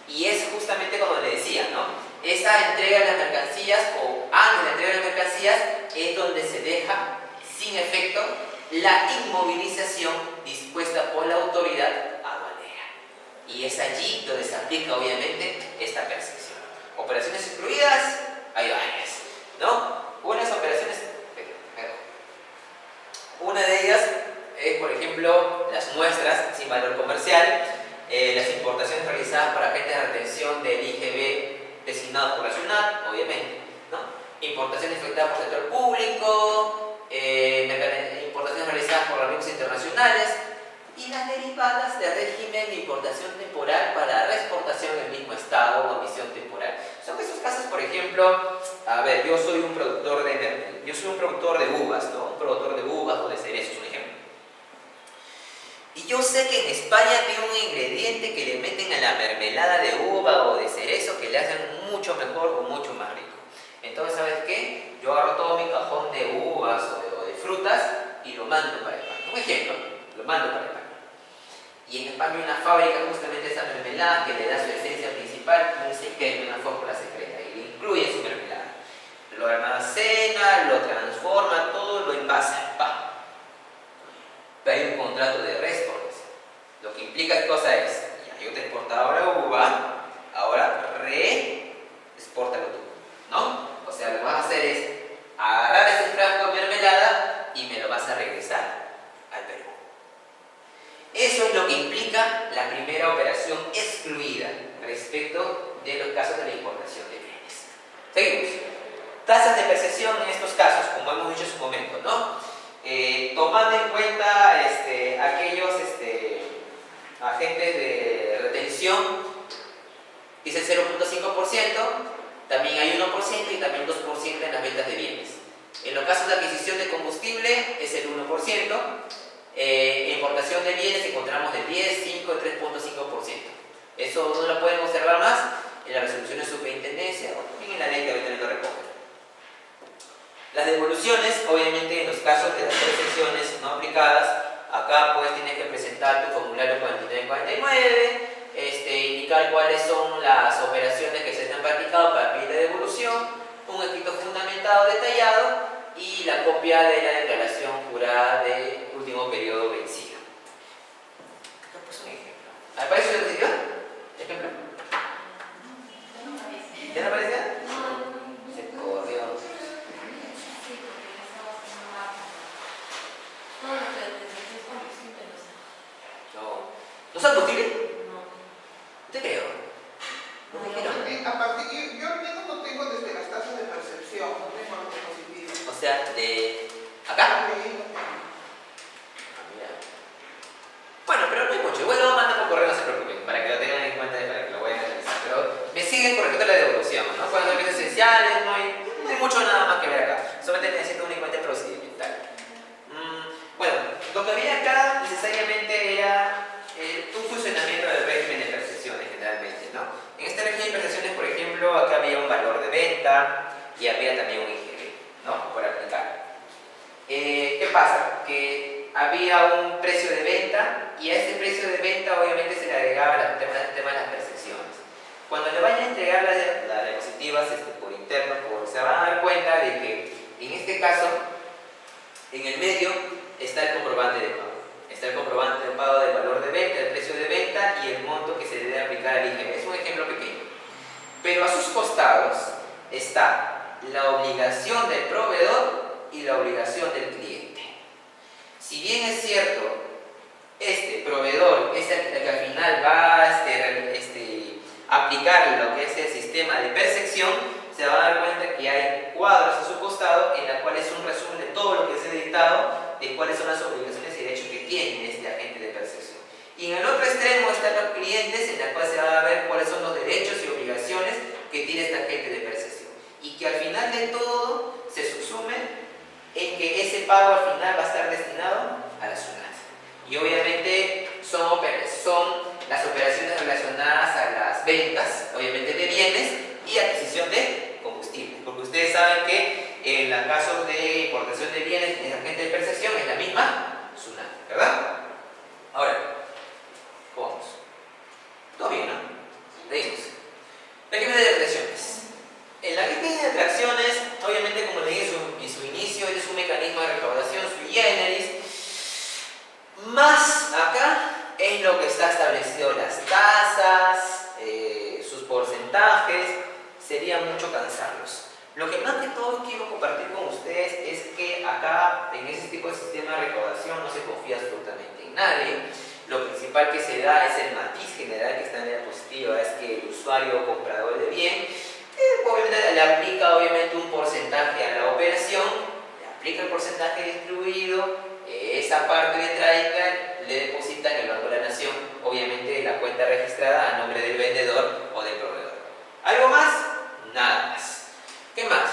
[SPEAKER 1] Y es justamente como le decía, ¿no? Esa entrega de las mercancías o antes de la entrega de las mercancías es donde se deja sin efecto la inmovilización dispuesta por la autoridad aduanera. Y es allí donde se aplica obviamente esta percepción. Operaciones excluidas, hay varias, ¿no? Buenas operaciones, una de ellas es, por ejemplo, las muestras sin valor comercial, las importaciones realizadas por agentes de retención del IGB designados por la SUNAT, obviamente, ¿no? Importaciones efectuadas por el sector público, importaciones realizadas por organismos internacionales y las derivadas de régimen de importación temporal para reexportación en el mismo estado o emisión temporal. Son esos casos, por ejemplo, a ver, yo soy un productor de uvas, ¿no? Un productor de uvas o de cerezos, un ejemplo. Y yo sé que en España tiene un ingrediente que le meten a la mermelada de uva o de cerezo que le hacen mucho mejor o mucho más rico. Entonces, ¿sabes qué? Yo agarro todo mi cajón de uvas o de frutas y lo mando para España. Un ejemplo, lo mando para España. Y en España hay una fábrica justamente de esa mermelada que le da su esencia principal, un secreto, una fórmula secreta, y le incluye su mermelada. Lo almacena, lo transforma, todo lo envasa, ¡pam! Pero hay un contrato de reexportación. Lo que implica qué cosa es, ya, yo te he exportado ahora uva, ahora re-expórtalo tú, ¿no? O sea, lo que vas a hacer es agarrar ese frasco de mermelada y me lo vas a regresar al Perú. Eso es lo que implica la primera operación excluida respecto de los casos de la importación de bienes. Seguimos. Tasas de percepción en estos casos, como hemos dicho en su momento, ¿no? Tomando en cuenta aquellos agentes de retención, dice 0.5%, también hay 1% y también 2% en las ventas de bienes. En los casos de adquisición de combustible es el 1%, en importación de bienes encontramos de 10, 5 y 3.5%. Eso no lo pueden observar más en la resolución de superintendencia o también en la ley que ahorita lo recoge. Las devoluciones, obviamente en los casos de las percepciones no aplicadas, acá pues tienes que presentar tu formulario 4949, indicar cuáles son las operaciones que se te han practicado para pedir la devolución, un escrito fundamentado detallado y la copia de la declaración jurada de último periodo vencido. Acá pues un ejemplo. ¿Aparece lo que recibió? ¿Ejemplo? ¿Ya no aparecía? Se corrió. ¿No es combustible?
[SPEAKER 4] No.
[SPEAKER 1] Te creo. No me quiero.
[SPEAKER 2] Yo al menos no tengo desde las tasas de percepción, no tengo los dispositivos.
[SPEAKER 1] O sea, de acá. Bueno, pero no hay mucho. Igual lo mando por correo, no se preocupen, para que lo tengan en cuenta y para que lo vayan a analizar. Pero me siguen por ejemplo la devolución, ¿no? Cuando hay bienes esenciales, no hay mucho nada más que ver acá. Solamente necesito únicamente procedimental. Bueno, lo que había acá necesariamente era un funcionamiento del régimen de percepciones generalmente, ¿no? En este régimen de percepciones, por ejemplo, acá había un valor de venta y había también un IGB, ¿no? Por aplicar. ¿Qué pasa? Que había un precio de venta y a ese precio de venta obviamente se le agregaba el tema de las percepciones. Cuando le vayan a entregar las diapositivas por interno, se van a dar cuenta de que en este caso, en el medio está el comprobante de pago. Está el comprobante de pago del valor de venta, el precio de venta y el monto que se debe aplicar al IGB. Es un ejemplo pequeño. Pero a sus costados está la obligación del proveedor y la obligación del cliente. Si bien es cierto, este proveedor es el que al final va a aplicar lo que es el sistema de percepción, se va a dar cuenta que hay cuadros a su costado en los cuales es un resumen de todo lo que se ha dictado, de cuáles son las obligaciones y derechos que tiene este agente de percepción. Y en el otro extremo están los clientes, en la cual se va a ver cuáles son los derechos y obligaciones que tiene este agente de percepción. Y que al final de todo se subsume en que ese pago al final va a estar destinado a la SUNAT. Y obviamente son las operaciones relacionadas a las ventas, obviamente de bienes y adquisición de combustible. Porque ustedes saben que en los casos de importación de bienes en agente de percepción es la misma SUNAT, ¿verdad? Ahora, ¿cómo vamos? ¿Todo bien, no? Seguimos. Régimen de retenciones. En la régimen de atracciones, obviamente, como le dije en su inicio, es un mecanismo de recaudación sui generis. Más acá es lo que está establecido, las tasas, sus porcentajes, sería mucho cansarlos. Lo que más que todo quiero compartir con ustedes es que acá, en ese tipo de sistema de recaudación, no se confía absolutamente en nadie. Lo principal que se da es el matiz general que está en la diapositiva, es que el usuario o comprador de bien obviamente le aplica obviamente un porcentaje a la operación, le aplica el porcentaje distribuido, esa parte de traiga le deposita en el Banco de la Nación, obviamente la cuenta registrada a nombre del vendedor o del proveedor. ¿Algo más? Nada más. ¿Qué más?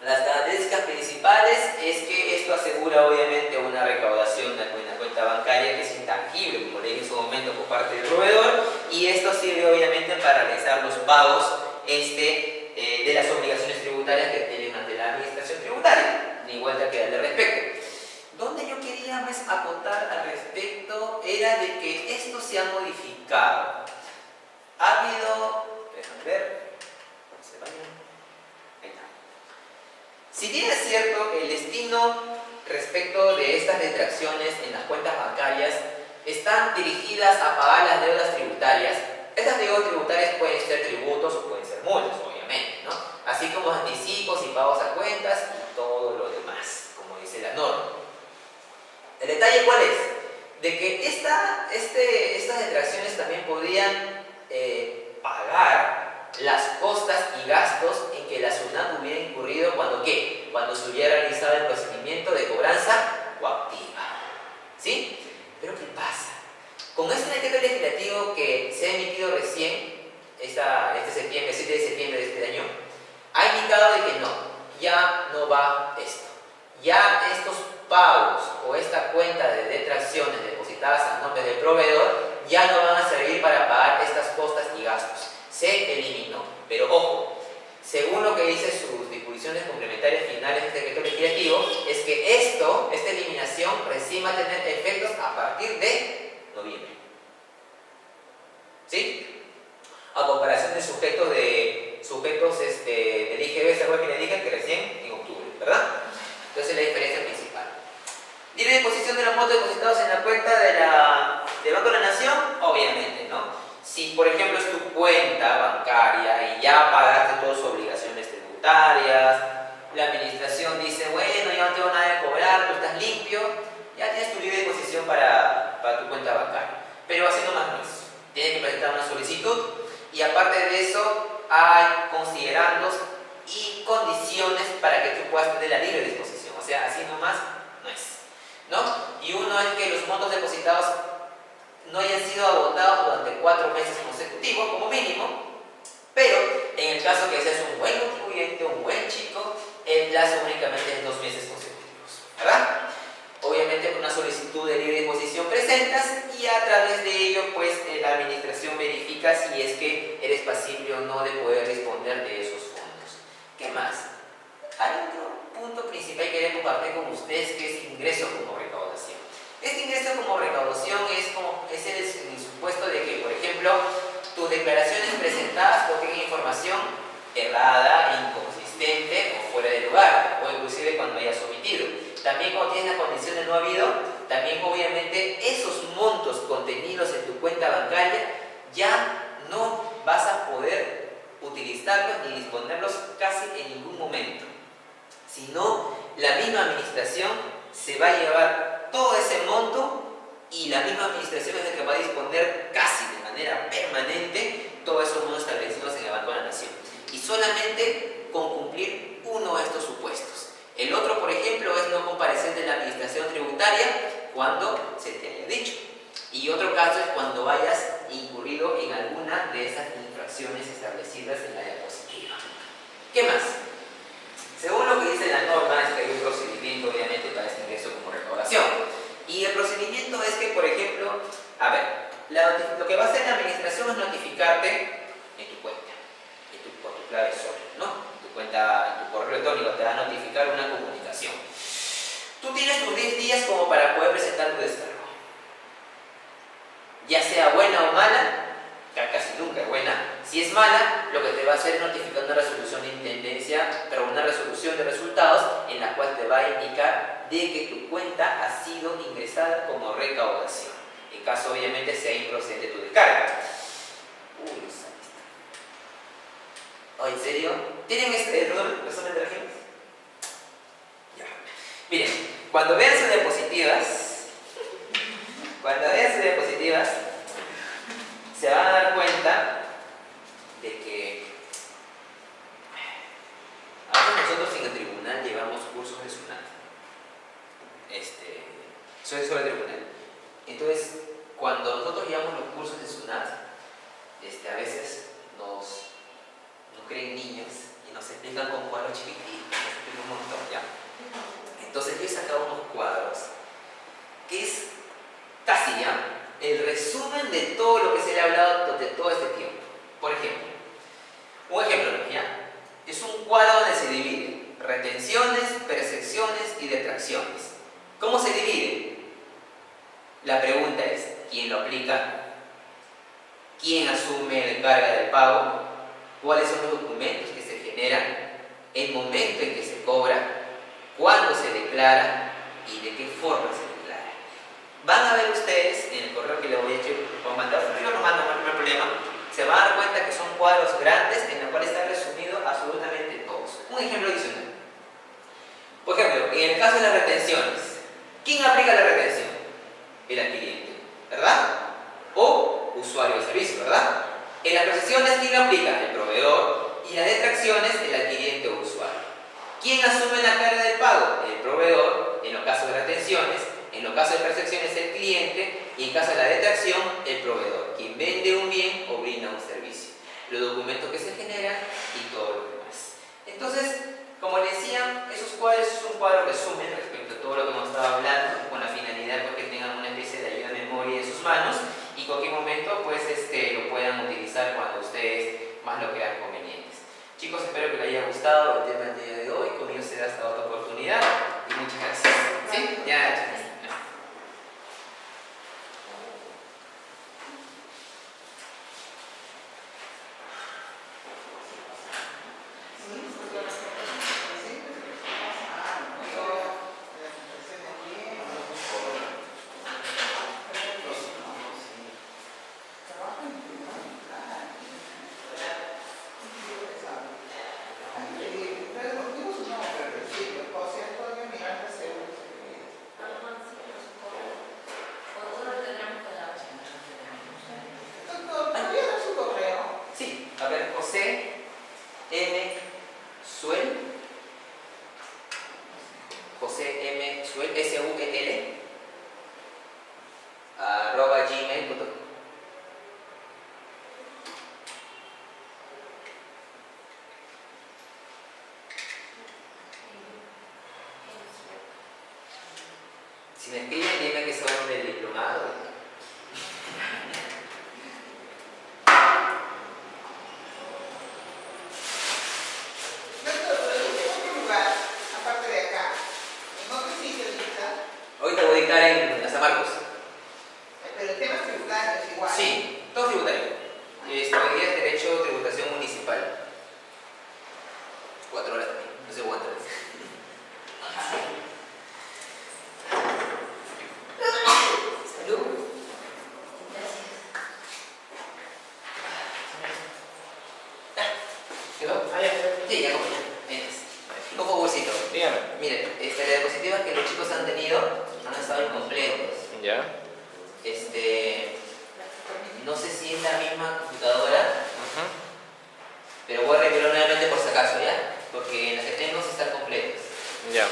[SPEAKER 1] Las características principales es que esto asegura obviamente una recaudación en una cuenta bancaria que es intangible, como le dije en su momento, por parte del proveedor, y esto sirve obviamente para realizar los pagos de las obligaciones tributarias que tienen ante la administración tributaria, ni vuelta que darle respecto. Donde yo quería nada más acotar al respecto era de que esto se ha modificado. Ha habido, déjame ver, ¿se vayan? Ahí está. Si bien es cierto, el destino respecto de estas detracciones en las cuentas bancarias están dirigidas a pagar las deudas tributarias, estas deudas tributarias pueden ser tributos o pueden ser multas, obviamente, ¿no? Así como anticipos y pagos a cuentas y todo lo demás, como dice la norma. ¿El detalle cuál es? De que estas detracciones también podrían pagar las costas y gastos en que la SUNAT hubiera incurrido cuando ¿qué? Cuando se hubiera realizado el procedimiento de cobranza coactiva. ¿Sí? Pero ¿qué pasa? Con este decreto legislativo que se ha emitido recién, este septiembre, 7 de septiembre de este año, ha indicado de que no, ya no va esto. Ya estos pagos o esta cuenta de detracciones depositadas a nombre del proveedor ya no van a servir para pagar estas costas y gastos. Se eliminó. Pero ojo, según lo que dice sus disposiciones complementarias finales de este decreto legislativo, es que esta eliminación recién va a tener efectos a partir de noviembre. ¿Sí? A comparación de sujetos del IGB, ¿se acuerdan que le dije que recién en octubre, verdad? Entonces la diferencia principal. ¿Libre disposición de los montos depositados en la cuenta de Banco de la Nación? Obviamente, ¿no? Si, por ejemplo, es tu cuenta bancaria y ya pagaste todas sus obligaciones tributarias, la administración dice, bueno, yo no tengo nada que cobrar, tú estás limpio, ya tienes tu libre disposición para tu cuenta bancaria. Pero haciendo más no es. Tienes que presentar una solicitud y aparte de eso hay considerandos y condiciones para que tú puedas tener la libre disposición. O sea, así nomás no es, ¿no? Y uno es que los montos depositados no hayan sido agotados durante 4 meses consecutivos como mínimo, pero en el caso que seas un buen contribuyente, un buen chico, el plazo únicamente es 2 meses consecutivos, ¿verdad? Obviamente una solicitud de libre disposición presentas y a través de ello pues la administración verifica si es que eres pasible o no de poder disponer de esos fondos. ¿Qué más? Hay otro punto principal que queremos compartir con ustedes, que es ingreso como recaudación. Este ingreso como recaudación es el supuesto de que, por ejemplo, tus declaraciones presentadas contienen información errada, inconsistente o fuera de lugar, o inclusive cuando hayas omitido. También cuando tienes la condición de no habido, también obviamente esos montos contenidos en tu cuenta bancaria ya no vas a poder utilizarlos ni disponerlos casi en ningún momento, sino la misma administración se va a llevar todo ese monto y la misma administración es la que va a disponer casi de manera permanente todos esos montos establecidos en el Banco de la Nación, y solamente con cumplir uno de estos supuestos. El otro, por ejemplo, es no comparecer de la administración tributaria cuando se te haya dicho, y otro caso es cuando hayas incurrido en alguna de esas infracciones establecidas en la diapositiva. ¿Qué más? Según lo que dice la norma, es que hay un procedimiento obviamente para este ingreso como recaudación, y el procedimiento es que, por ejemplo, a ver, lo que va a hacer la administración es notificarte en tu cuenta, con tu clave SOL, ¿no? En tu correo electrónico te va a notificar una comunicación. Tú tienes tus 10 días como para poder presentar tu descargo. Ya sea buena o mala, casi nunca es buena. Si es mala, lo que te va a hacer es notificar una resolución de intendencia, pero una resolución de resultados en la cual te va a indicar de que tu cuenta ha sido ingresada como recaudación. En caso, obviamente, sea improcedente tu descarga. ¿En serio? ¿Tienen este resumen de regímenes? Ya. Miren, cuando vean sus diapositivas, se van a dar cuenta de que ahora nosotros en el tribunal llevamos cursos de SUNAT. Sobre el tribunal. Entonces, cuando nosotros llevamos los cursos de SUNAT, a veces nos creen niños y nos explican con cuadros chiquititos, nos explican un montón, ¿ya? Entonces yo he sacado unos cuadros que es casi ya el resumen de todo lo que se le ha hablado durante todo este tiempo. Por ejemplo, un ejemplo, ¿ya? Es un cuadro donde se divide retenciones, percepciones y detracciones. ¿Cómo se divide? La pregunta es, ¿quién lo aplica? ¿Quién asume la carga del pago? ¿Cuáles son los documentos que se generan? ¿El momento en que se cobra? ¿Cuándo se declara? ¿Y de qué forma se declara? Van a ver ustedes en el correo que les voy a mandar, yo lo mando, no hay problema, se van a dar cuenta que son cuadros grandes en los cuales está resumido absolutamente todos. Un ejemplo adicional. Por ejemplo, en el caso de las retenciones, ¿quién aplica la retención? El adquiriente, ¿verdad? O usuario del servicio, ¿verdad? En las prestaciones, ¿quién lo aplica? El proveedor. Y las detracciones, el adquiriente o usuario. ¿Quién asume la carga del pago? El proveedor, en los casos de retenciones. En los casos de percepciones, el cliente. Y en caso de la detracción, el proveedor, quien vende un bien o brinda un servicio. Los documentos que se generan y todo lo demás. Entonces, como les decía, esos cuadros es un cuadro resumen respecto a todo lo que hemos estado hablando, con la finalidad de que tengan una especie de ayuda de memoria en sus manos y en cualquier momento pues, lo puedan utilizar cuando ustedes más lo crean convenientes. Chicos, espero que les haya gustado el tema del día de hoy. Conmigo será hasta otra oportunidad y muchas gracias. ¿Sí? Ya, chicos. @gmail.com. Si me escriben, dime que son del diplomado. Ahorita voy a dictar en San Marcos.
[SPEAKER 2] Pero el tema tributario es igual.
[SPEAKER 1] Sí, todo tributario. Hoy día es Derecho, Tributación Municipal. 4 horas también, no sé cuántas. Salud. ¿Quedó? Sí, ya comí. Un favorcito.
[SPEAKER 4] Dígame.
[SPEAKER 1] Miren, las diapositivas que los chicos han tenido han estado incompletos.
[SPEAKER 4] ¿Ya?
[SPEAKER 1] No sé si es la misma computadora, pero voy a repetirlo nuevamente por si acaso, ¿ya? Porque en las que tengo sí están completas.
[SPEAKER 4] Ya.